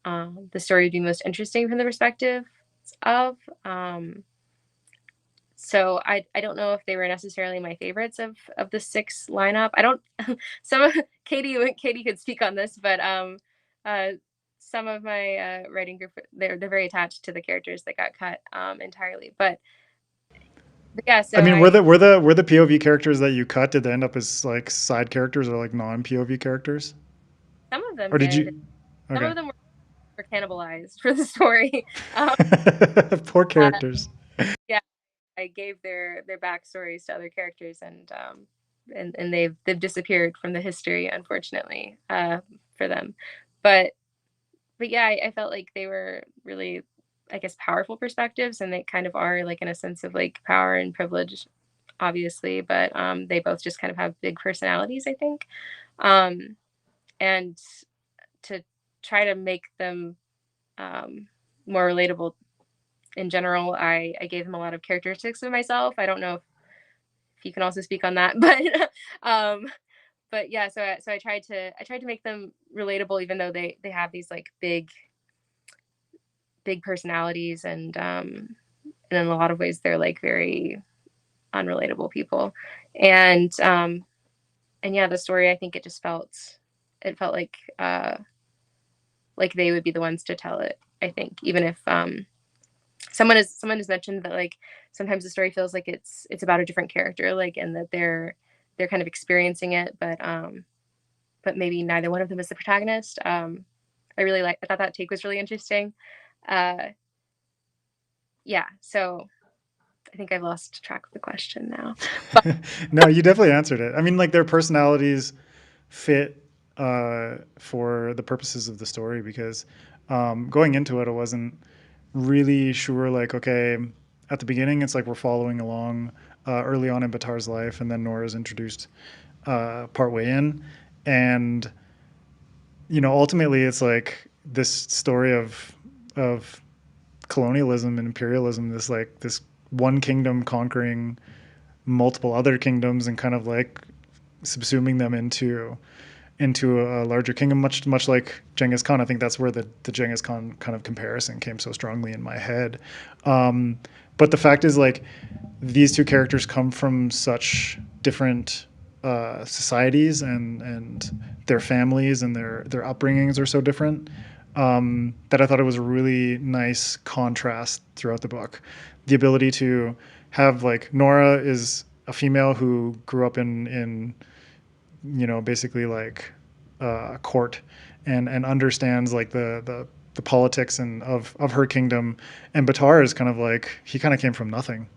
the story would be most interesting from the perspective of. So I don't know if they were necessarily my favorites of the 6 lineup. I don't. Some of Katie could speak on this, but uh, some of my writing group, they're very attached to the characters that got cut entirely. But yeah, so I mean, were the POV characters that you cut, did they end up as like side characters or like non POV characters? some of them Or did did. you? Some Okay. of them were cannibalized for the story. Poor Uh, characters. yeah, I gave their backstories to other characters, and they've disappeared from the history, unfortunately, for them. But yeah, I felt like they were really, I guess, powerful perspectives, and they kind of are, like, in a sense of like power and privilege, obviously, but they both just kind of have big personalities, I think. Um, and to try to make them more relatable in general, I gave them a lot of characteristics of myself. I don't know if you can also speak on that, um, but yeah, so I tried to make them relatable, even though they have these like big personalities, and in a lot of ways they're like very unrelatable people, and and yeah, the story, I think it felt like they would be the ones to tell it. I think, even if someone has mentioned that like sometimes the story feels like it's about a different character, like, and that they're kind of experiencing it, but but maybe neither one of them is the protagonist. I thought that take was really interesting. Yeah, so I think I've lost track of the question now. But No, you definitely answered it. I mean, like their personalities fit for the purposes of the story because going into it, I wasn't really sure. Like, okay, at the beginning, it's like we're following along early on in Batar's life, and then Nora's introduced partway in, and ultimately, it's like this story of colonialism and imperialism. This one kingdom conquering multiple other kingdoms and kind of like subsuming them into a larger kingdom, much like Genghis Khan. I think that's where the Genghis Khan kind of comparison came so strongly in my head. But the fact is, like, these two characters come from such different societies, and their families and their upbringings are so different, that I thought it was a really nice contrast throughout the book. The ability to have, like, Nora is a female who grew up in basically like court, and understands like the politics and of her kingdom. And Batar is kind of like, he kind of came from nothing,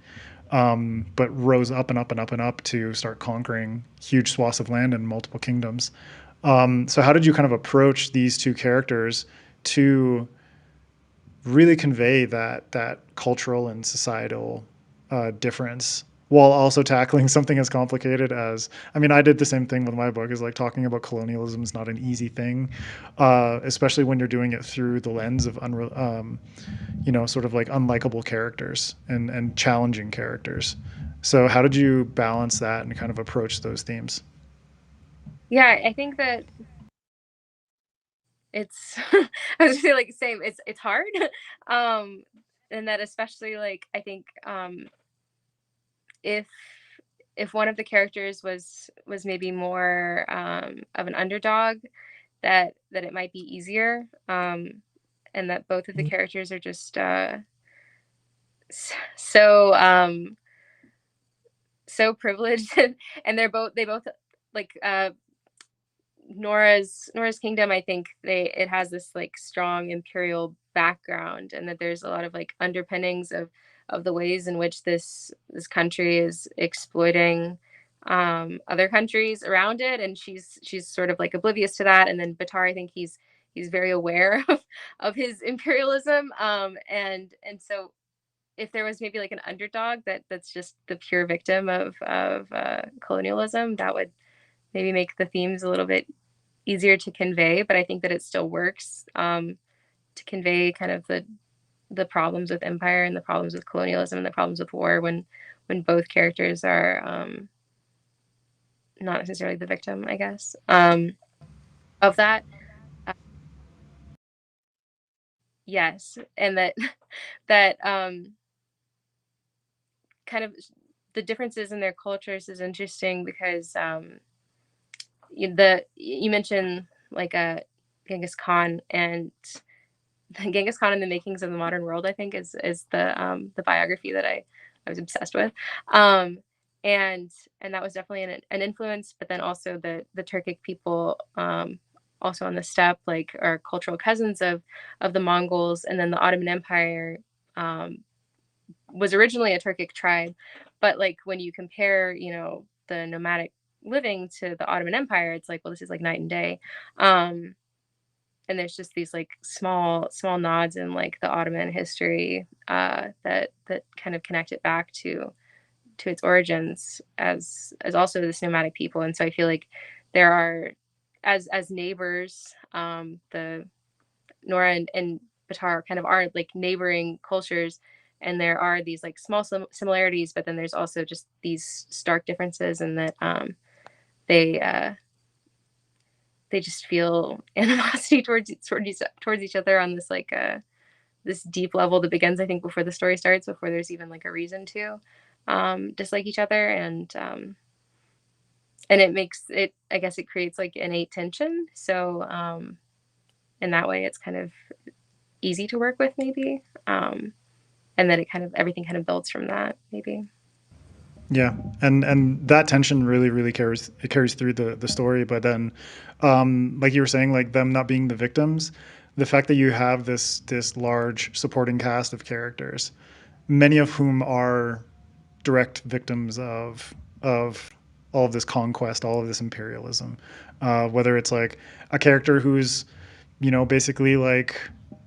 but rose up and up and up and up to start conquering huge swaths of land and multiple kingdoms. So how did you kind of approach these two characters to really convey that cultural and societal difference, while also tackling something as complicated as, I mean, I did the same thing with my book, is like talking about colonialism is not an easy thing, especially when you're doing it through the lens of sort of like unlikable characters and challenging characters. So how did you balance that and kind of approach those themes? yeah, I think that it's I was gonna say, like, same, it's hard. um and that especially, like, I think, if one of the characters was maybe more of an underdog, that it might be easier, and that both of the characters are just so so privileged, and they both like, Nora's kingdom, I think it has this like strong imperial background, and that there's a lot of like underpinnings of the ways in which this country is exploiting other countries around it, and she's sort of like oblivious to that. And then Batar, I think he's very aware of his imperialism, and so if there was maybe like an underdog that's just the pure victim of colonialism, that would maybe make the themes a little bit easier to convey. But I think that it still works, to convey kind of the problems with empire and the problems with colonialism and the problems with war, when both characters are not necessarily the victim, I guess, of that. Uh, yes, and that that kind of the differences in their cultures is interesting because, you mentioned like a Genghis Khan, and Genghis Khan and the Makings of the Modern World, I think, is the biography that I was obsessed with, um, and that was definitely an influence. But then also the Turkic people, also on the steppe, like, are cultural cousins of the Mongols, and then the Ottoman Empire, um, was originally a Turkic tribe, but like when you compare, the nomadic living to the Ottoman Empire, it's like, well, this is like night and day. Um, and there's just these like small nods in like the Ottoman history, that kind of connect it back to its origins as also this nomadic people. And so I feel like there are, as neighbors, the Nora and Batar kind of are like neighboring cultures, and there are these like small similarities, but then there's also just these stark differences, and that, they they just feel animosity towards each other on this like this deep level that begins, I think, before the story starts, before there's even like a reason to dislike each other. And it makes it, I guess it creates like innate tension. So in that way it's kind of easy to work with, maybe, and then it kind of everything kind of builds from that, maybe. Yeah, and that tension really carries through the story. But then, like you were saying, like them not being the victims, the fact that you have this large supporting cast of characters, many of whom are direct victims of all of this conquest, all of this imperialism. Whether it's like a character who's, basically like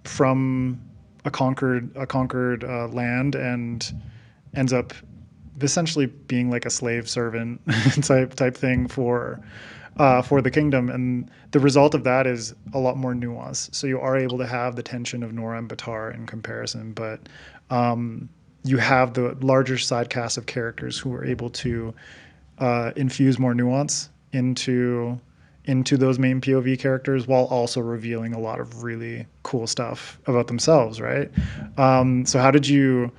from a conquered land and ends up essentially being like a slave servant type thing for the kingdom, and the result of that is a lot more nuance. So you are able to have the tension of Nora and Batar in comparison, but you have the larger side cast of characters who are able to infuse more nuance into those main POV characters while also revealing a lot of really cool stuff about themselves, right? So how did you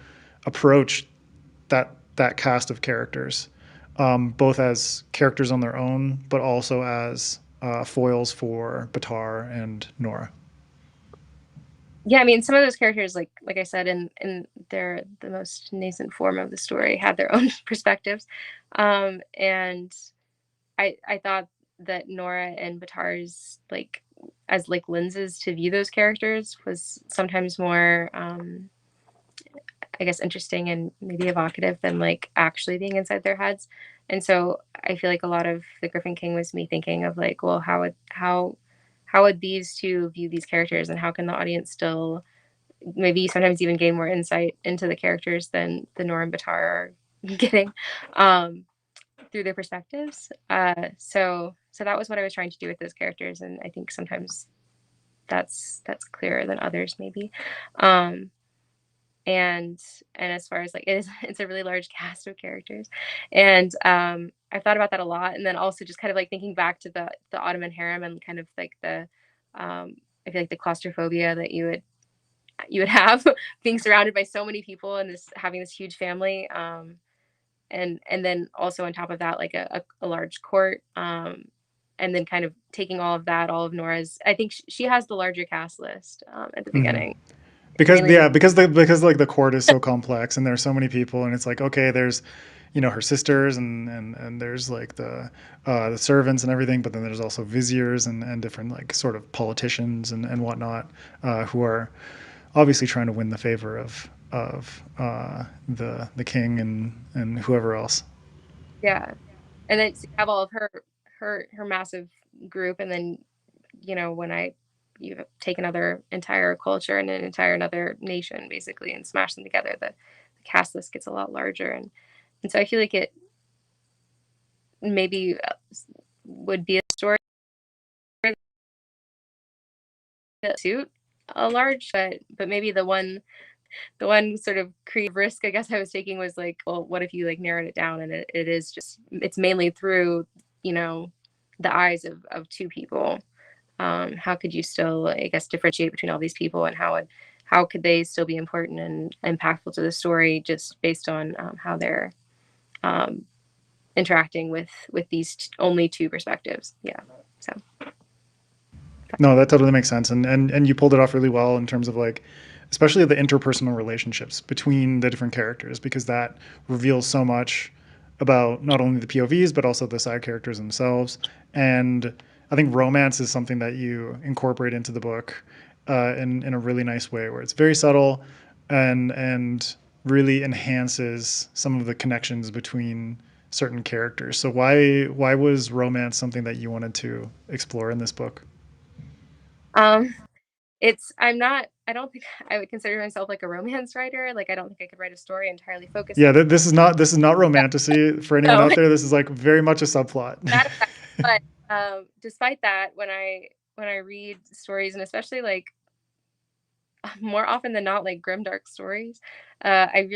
approach that cast of characters, both as characters on their own, but also as foils for Batar and Nora? Yeah, I mean, some of those characters, like I said, in their the most nascent form of the story, had their own perspectives, and I thought that Nora and Batar's as like lenses to view those characters was sometimes more I guess interesting and maybe evocative than like actually being inside their heads. And so I feel like a lot of the Gryphon King was me thinking of like, well, how would these two view these characters, and how can the audience still maybe sometimes even gain more insight into the characters than the Nora and Batar are getting through their perspectives. So that was what I was trying to do with those characters, and I think sometimes that's clearer than others maybe. Um, and as far as like it's a really large cast of characters, and I've thought about that a lot, and then also just kind of like thinking back to the Ottoman harem and kind of like the I feel like the claustrophobia that you would have being surrounded by so many people and this having this huge family, and then also on top of that like a large court, and then kind of taking all of that, all of Nora's, I think she has the larger cast list at the Mm-hmm. beginning. It's Because mainly yeah, because like the court is so complex and there's so many people, and it's like, okay, there's her sisters and there's like the servants and everything, but then there's also viziers and different like sort of politicians and whatnot, who are obviously trying to win the favor of the king and whoever else. yeah. And then so you have all of her massive group, and then when you take another entire culture and an entire another nation basically and smash them together, the cast list gets a lot larger, and so I feel like it maybe would be a story that suit a large, but maybe the one sort of creative risk I guess I was taking was like, well, what if you like narrowed it down and it is just it's mainly through you know the eyes of two people. How could you still, I guess, differentiate between all these people, and how could they still be important and impactful to the story just based on how they're um, interacting with these only two perspectives? Yeah. So No, that totally makes sense, and you pulled it off really well in terms of like, especially the interpersonal relationships between the different characters, because that reveals so much about not only the POVs but also the side characters themselves. And I think romance is something that you incorporate into the book in a really nice way, where it's very subtle and really enhances some of the connections between certain characters. So why was romance something that you wanted to explore in this book? um, I don't think I would consider myself like a romance writer. Like I don't think I could write a story entirely focused Yeah, on this is not that. romantasy for anyone No, out there. This is like very much a subplot. that aside, but despite that, when I read stories, and especially like more often than not like grimdark stories, I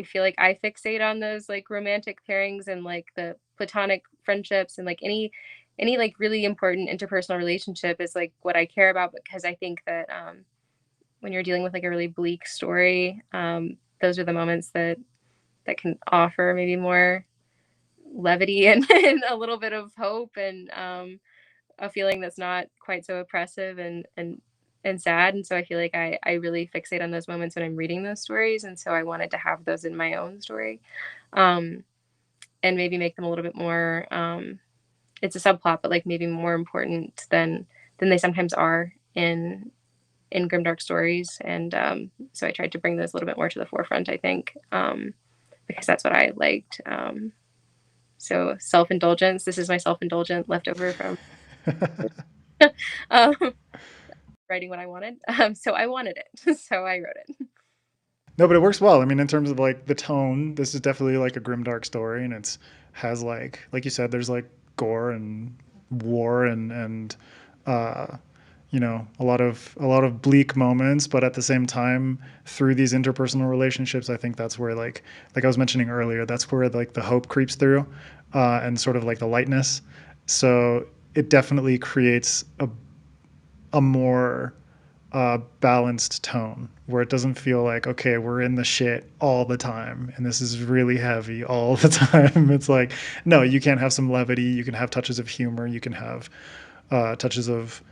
feel like I fixate on those like romantic pairings and like the platonic friendships, and like any like really important interpersonal relationship is like what I care about, because I think that when you're dealing with like a really bleak story, those are the moments that can offer maybe more levity and a little bit of hope, and a feeling that's not quite so oppressive and sad. And so I feel like I really fixate on those moments when I'm reading those stories, and so I wanted to have those in my own story. and maybe make them a little bit more, it's a subplot, but like maybe more important than they sometimes are in grimdark stories. And so I tried to bring those a little bit more to the forefront, I think, because that's what I liked. So self-indulgence. This is my self-indulgent leftover from um, writing what I wanted. So I wanted it, so I wrote it. No, but it works well. I mean, in terms of like the tone, this is definitely like a grimdark story, and it's has like you said, there's like gore and war and uh, you know, a lot of bleak moments, but at the same time, through these interpersonal relationships, I think that's where like I was mentioning earlier, that's where like the hope creeps through, and sort of like the lightness. So it definitely creates a more balanced tone where it doesn't feel like, okay, we're in the shit all the time and this is really heavy all the time. It's like, no, you can have some levity, you can have touches of humor, you can have touches of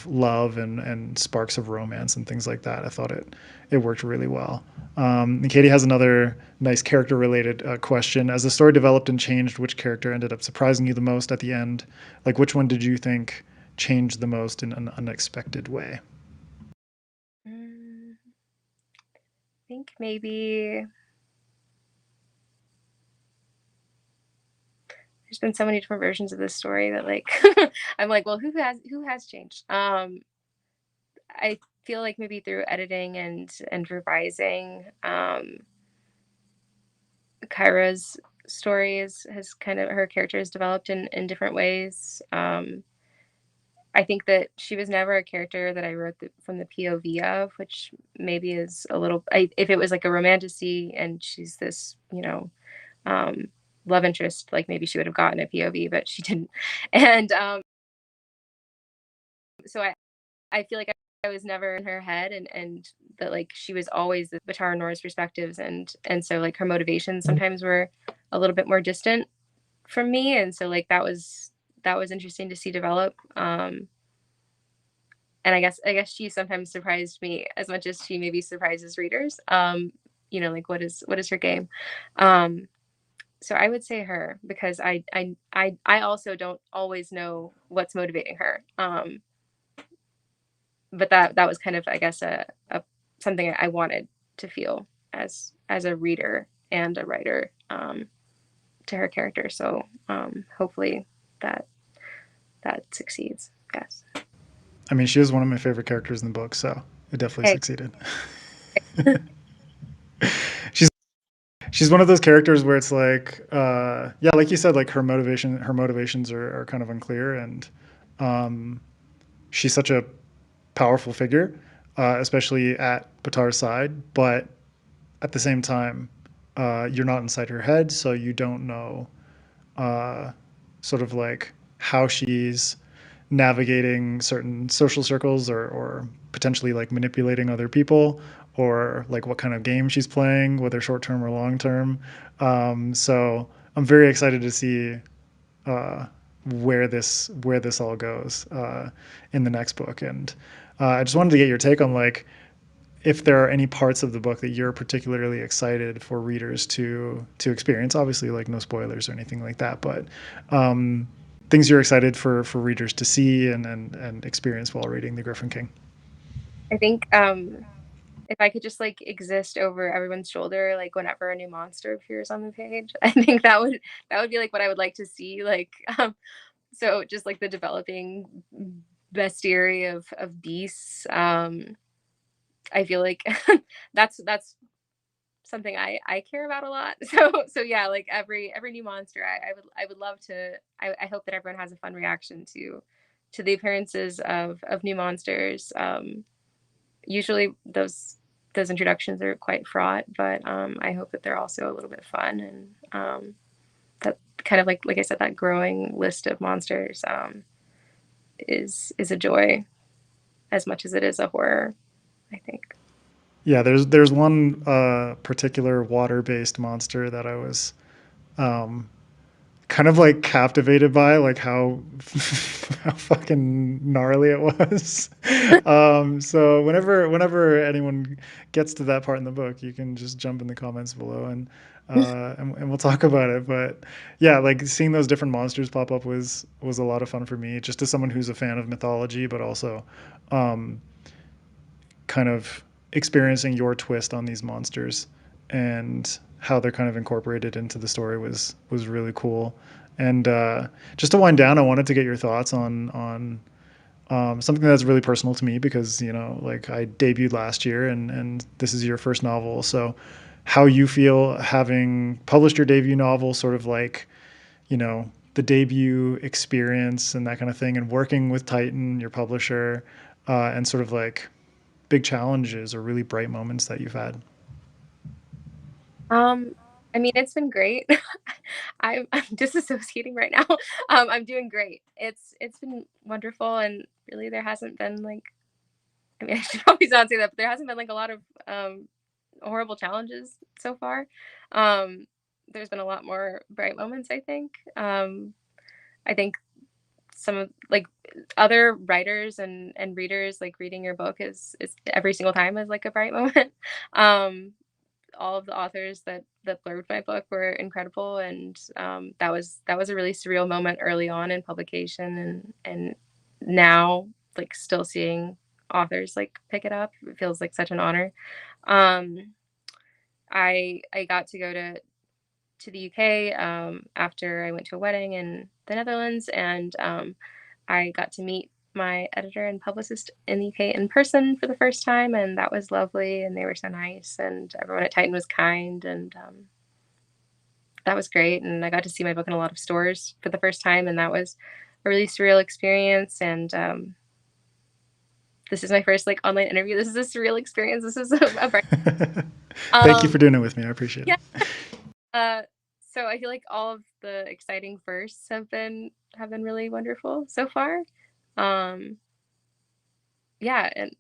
love and sparks of romance and things like that. I thought it worked really well. And Katie has another nice character related question. As the story developed and changed, which character ended up surprising you the most at the end? Like, which one did you think changed the most in an unexpected way? I think maybe there's been so many different versions of this story that like I'm like, well, who has changed? I feel like maybe through editing and revising, Kyra's story has kind of her character has developed in different ways. I think that she was never a character that I wrote from the POV of, which maybe is a little. If it was like a romantasy and she's this, um, love interest, like maybe she would have gotten a POV, but she didn't. And so I feel like I was never in her head, and that like she was always the Batara Nora's perspectives, and so like her motivations sometimes were a little bit more distant from me, and so like that was interesting to see develop. And I guess she sometimes surprised me as much as she maybe surprises readers. Like what is her game? Um, so I would say her because I also don't always know what's motivating her. But that was kind of I guess a something I wanted to feel as a reader and a writer, to her character. So hopefully that that succeeds. Yes. I mean, she is one of my favorite characters in the book, so it definitely Hey. succeeded. she's she's one of those characters where it's like, yeah, like you said, like her motivations are kind of unclear, and um, she's such a powerful figure, especially at Batar's side. But at the same time, you're not inside her head, so you don't know uh, sort of like how she's navigating certain social circles or potentially like manipulating other people or like what kind of game she's playing, whether short term or long term. So I'm very excited to see uh, where this all goes in the next book. And I just wanted to get your take on like if there are any parts of the book that you're particularly excited for readers to experience. Obviously, like no spoilers or anything like that, but things you're excited for readers to see and experience while reading the Gryphon King. I think if I could just like exist over everyone's shoulder, like whenever a new monster appears on the page, I think that would be like what I would like to see. Like, so just like the developing bestiary of beasts. I feel like that's something I care about a lot. So yeah, like every new monster, I would love to. I hope that everyone has a fun reaction to the appearances of new monsters. Usually those introductions are quite fraught, but I hope that they're also a little bit fun, and that kind of like I said, that growing list of monsters is a joy as much as it is a horror, I think. Yeah, there's one particular water based monster that I was kind kind of like captivated by like how how fucking gnarly it was. So whenever anyone gets to that part in the book, you can just jump in the comments below and we'll talk about it. But yeah, like seeing those different monsters pop up was a lot of fun for me, just as someone who's a fan of mythology, but also kind of experiencing your twist on these monsters and how they're kind of incorporated into the story was really cool. And just to wind down, I wanted to get your thoughts on something that's really personal to me because like I debuted last year and this is your first novel. So how you feel having published your debut novel, sort of like the debut experience and that kind of thing, and working with Titan, your publisher, and sort of like big challenges or really bright moments that you've had. I mean, it's been great. I'm disassociating right now. I'm doing great. It's been wonderful, and really there hasn't been like, I mean, I should probably not say that, but there hasn't been like a lot of horrible challenges so far. Um, there's been a lot more bright moments, I think. I think some of like other writers and readers like reading your book is every single time is like a bright moment. Um, all of the authors that blurbed my book were incredible, and that was a really surreal moment early on in publication, and now like still seeing authors like pick it up, it feels like such an honor. um I got to go to the UK after I went to a wedding in the Netherlands, and I got to meet my editor and publicist in the UK in person for the first time, and that was lovely. And they were so nice, and everyone at Titan was kind, and that was great. And I got to see my book in a lot of stores for the first time, and that was a really surreal experience. And this is my first like online interview. This is a surreal experience. This is a bright. Thank you Um, for doing it with me. I appreciate yeah. it. So I feel like all of the exciting firsts have been really wonderful so far. Um, yeah, and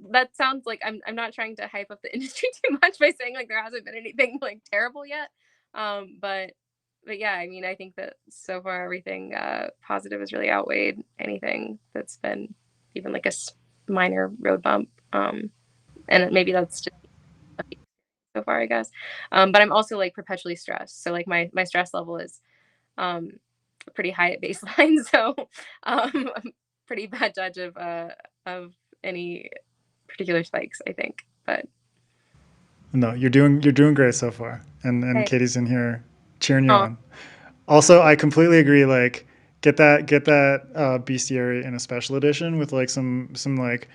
that sounds like I'm not trying to hype up the industry too much by saying like there hasn't been anything like terrible yet. But yeah, I mean I think that so far everything positive has really outweighed anything that's been even like minor road bump. And maybe that's just so far, I guess. But I'm also like perpetually stressed. So like my stress level is um pretty high at baseline. So I'm a pretty bad judge of any particular spikes, I think. But No, you're doing great so far, and hey, Katie's in here cheering you oh, on. Also, I completely agree. Like, get that bestiary in a special edition with like some like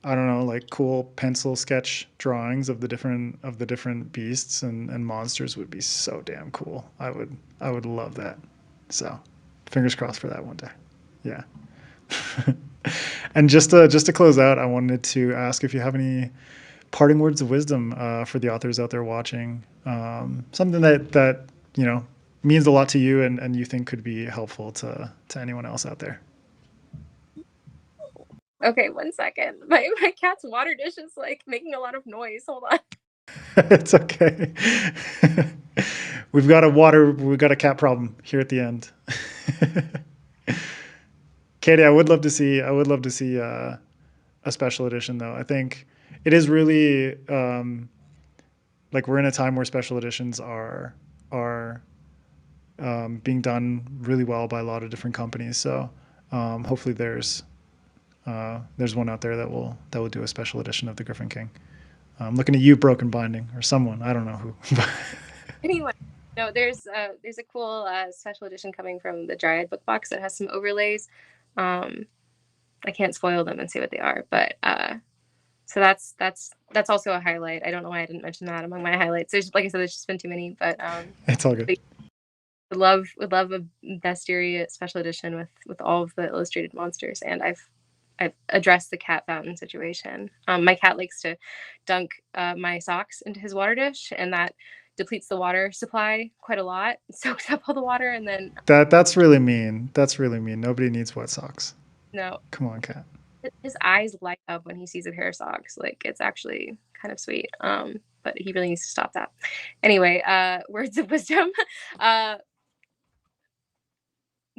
I don't know, like cool pencil sketch drawings of the different beasts and monsters would be so damn cool. I would love that. So, fingers crossed for that one day. Yeah. And just to close out, I wanted to ask if you have any parting words of wisdom for the authors out there watching. Something that means a lot to you and you think could be helpful to anyone else out there. okay, 1 second. My cat's water dish is like making a lot of noise. Hold on. It's okay. We've got a cat problem here at the end. Katie, I would love to see a special edition though. I think it is really like we're in a time where special editions are being done really well by a lot of different companies. So hopefully there's one out there that will do a special edition of the Gryphon King. I'm looking at you, Broken Binding, or someone. I don't know who. Anyway, no, there's a cool special edition coming from the Dryad book box that has some overlays. Um, I can't spoil them and say what they are, but so that's also a highlight. I don't know why I didn't mention that among my highlights. There's like I said, there's just been too many, but It's all good. would love a bestiary special edition with all of the illustrated monsters, and I've addressed the cat fountain situation. My cat likes to dunk my socks into his water dish, and that depletes the water supply quite a lot. It soaks up all the water, and then That's really mean. That's really mean. Nobody needs wet socks. no, Come on, cat. his eyes light up when he sees a pair of socks. Like it's actually kind of sweet. But he really needs to stop that. Anyway, words of wisdom. Uh,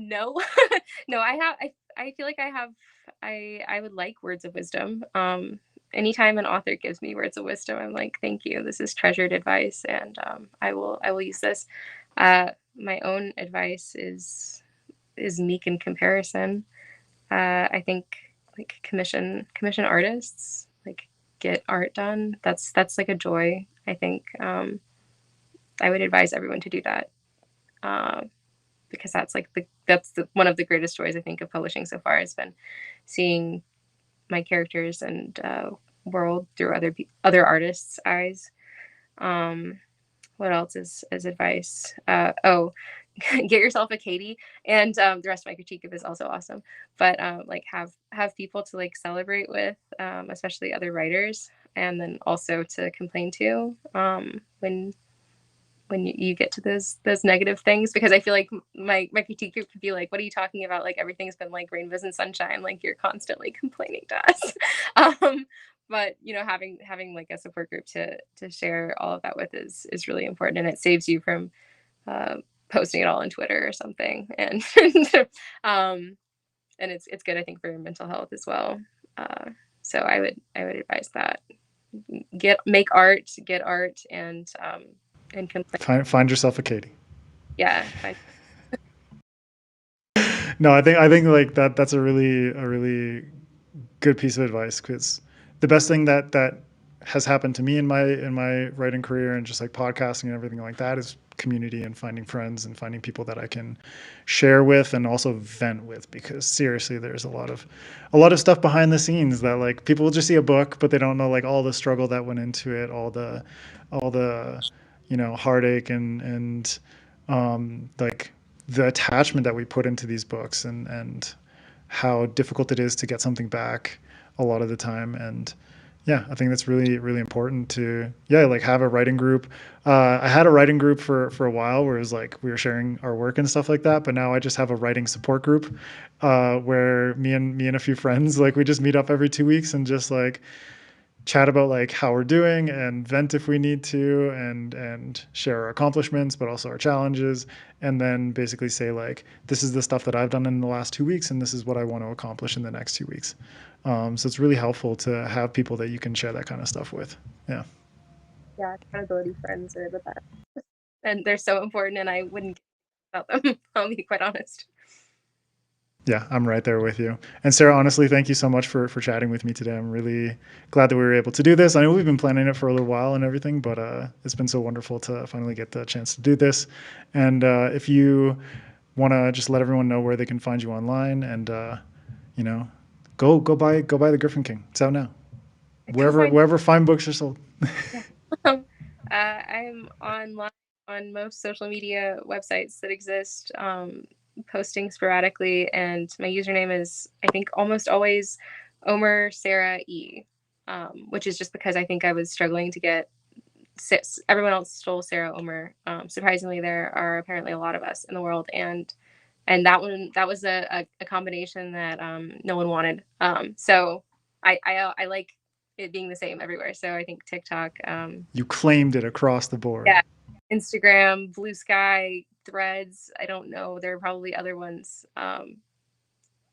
No, no, I feel like I would like words of wisdom. Anytime an author gives me words of wisdom, I'm like, thank you. This is treasured advice, and I will use this. My own advice is meek in comparison. I think like commission artists, like get art done. That's like a joy. I think I would advise everyone to do that. Because that's like one of the greatest joys I think of publishing so far has been seeing my characters and world through other artists' eyes. What else is advice? Get yourself a Katie, and the rest of my critique of is also awesome. But like have people to like celebrate with, especially other writers, and then also to complain to when you get to those negative things, because I feel like my critique group could be like, what are you talking about? Like everything's been like rainbows and sunshine, like you're constantly complaining to us. But having like a support group to share all of that with is really important, and it saves you from uh, posting it all on Twitter or something. And and it's good, I think, for your mental health as well. So I would advise that. Make art, get art, and complain. Find yourself a Katie. Yeah. No, I think like that's a really good piece of advice, because the best thing that has happened to me in my writing career and just like podcasting and everything like that is community and finding friends and finding people that I can share with and also vent with, because seriously there's a lot of stuff behind the scenes that like people will just see a book but they don't know like all the struggle that went into it, all the heartache and like the attachment that we put into these books, and how difficult it is to get something back a lot of the time. And yeah, I think that's really really important to like have a writing group. I had a writing group for a while where it was like we were sharing our work and stuff like that, but now I just have a writing support group where me and a few friends, like we just meet up every 2 weeks and just like chat about like how we're doing and vent if we need to, and share our accomplishments but also our challenges, and then basically say like, this is the stuff that I've done in the last 2 weeks and this is what I want to accomplish in the next 2 weeks. So it's really helpful to have people that you can share that kind of stuff with. Yeah. Yeah, accountability friends are the best, and they're so important, and I wouldn't get about them. I'll be quite honest. Yeah, I'm right there with you. And Sarah, honestly, thank you so much for chatting with me today. I'm really glad that we were able to do this. I know we've been planning it for a little while and everything, but it's been so wonderful to finally get the chance to do this. And if you want to just let everyone know where they can find you online, and you know, go buy the Gryphon King. It's out now. Wherever fine books are sold. Yeah. I'm online on most social media websites that exist, posting sporadically, and my username is, I think, almost always Omer Sarah E, which is just because I think I was struggling to get. Everyone else stole Sara Omer. Surprisingly, there are apparently a lot of us in the world, and that was a combination that no one wanted. So I like it being the same everywhere. So I think TikTok. You claimed it across the board. Yeah, Instagram, Blue Sky, Threads. I don't know. There are probably other ones.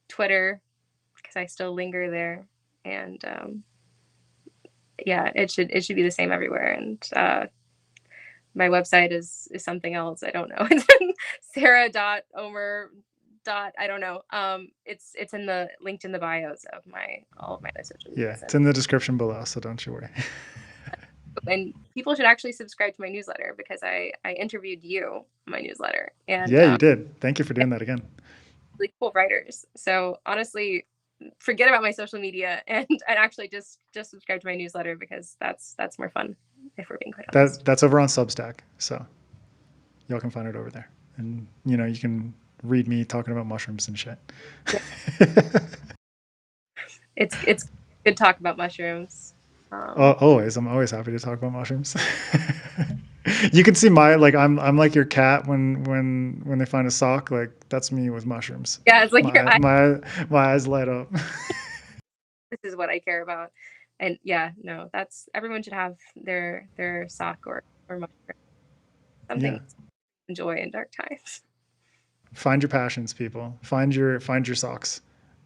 Twitter, because I still linger there, and yeah, it should be the same everywhere. And my website is something else. I don't know. It's Sarah.Omer. I don't know. It's in the linked in the bios of all of my other social media. Yeah, it's in the description below, so don't you worry. And people should actually subscribe to my newsletter, because I interviewed you in my newsletter, and yeah, you did. Thank you for doing that again. really cool writers. So honestly, forget about my social media and actually just subscribe to my newsletter, because that's more fun, if we're being quite honest. That's over on Substack, so y'all can find it over there, and you can read me talking about mushrooms and shit. Yeah. It's good talk about mushrooms. Always, I'm always happy to talk about mushrooms. You can see I'm like your cat when they find a sock. Like that's me with mushrooms. Yeah, it's like my eyes light up. This is what I care about. And yeah, no, that's everyone should have their sock or mushroom, something to enjoy in dark times. find your passions, people. Find your socks.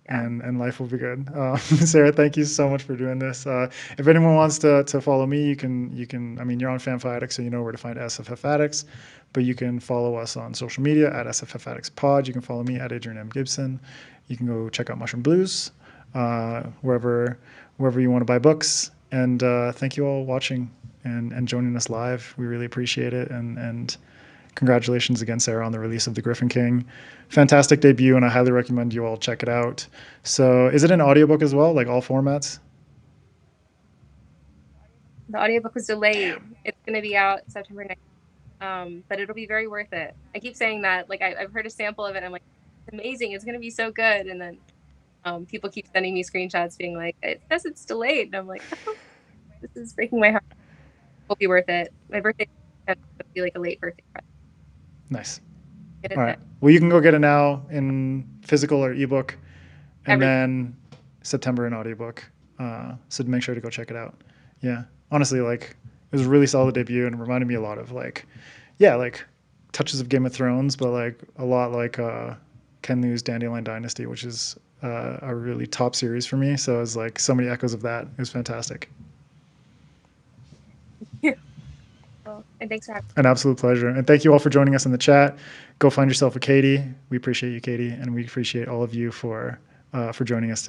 Yeah. And life will be good. Sarah, thank you so much for doing this. If anyone wants to follow me, you can. I mean, you're on Fan Addicts, so you know where to find SFF Addicts. But you can follow us on social media at SFF Addicts Pod. You can follow me at Adrian M Gibson. You can go check out Mushroom Blues, wherever you want to buy books. And thank you all watching and joining us live. We really appreciate it. And congratulations again, Sarah, on the release of the Gryphon King. Fantastic debut, and I highly recommend you all check it out. So is it an audiobook as well, like all formats? The audiobook was delayed. It's going to be out September 9th, but it'll be very worth it. I keep saying that. Like, I've heard a sample of it, and I'm like, it's amazing. It's going to be so good. And then people keep sending me screenshots being like, it says it's delayed. And I'm like, oh, this is breaking my heart. It'll be worth it. My birthday will be like a late birthday present. Nice. All right. Well, you can go get it now in physical or ebook, and then September in audiobook. So make sure to go check it out. Yeah. Honestly, like, it was a really solid debut and reminded me a lot of like touches of Game of Thrones, but like a lot like Ken Liu's Dandelion Dynasty, which is a really top series for me. So it was like so many echoes of that. It was fantastic. Yeah. And thanks for having me. An absolute pleasure. And thank you all for joining us in the chat. Go find yourself a Katie. We appreciate you, Katie, and we appreciate all of you for joining us today.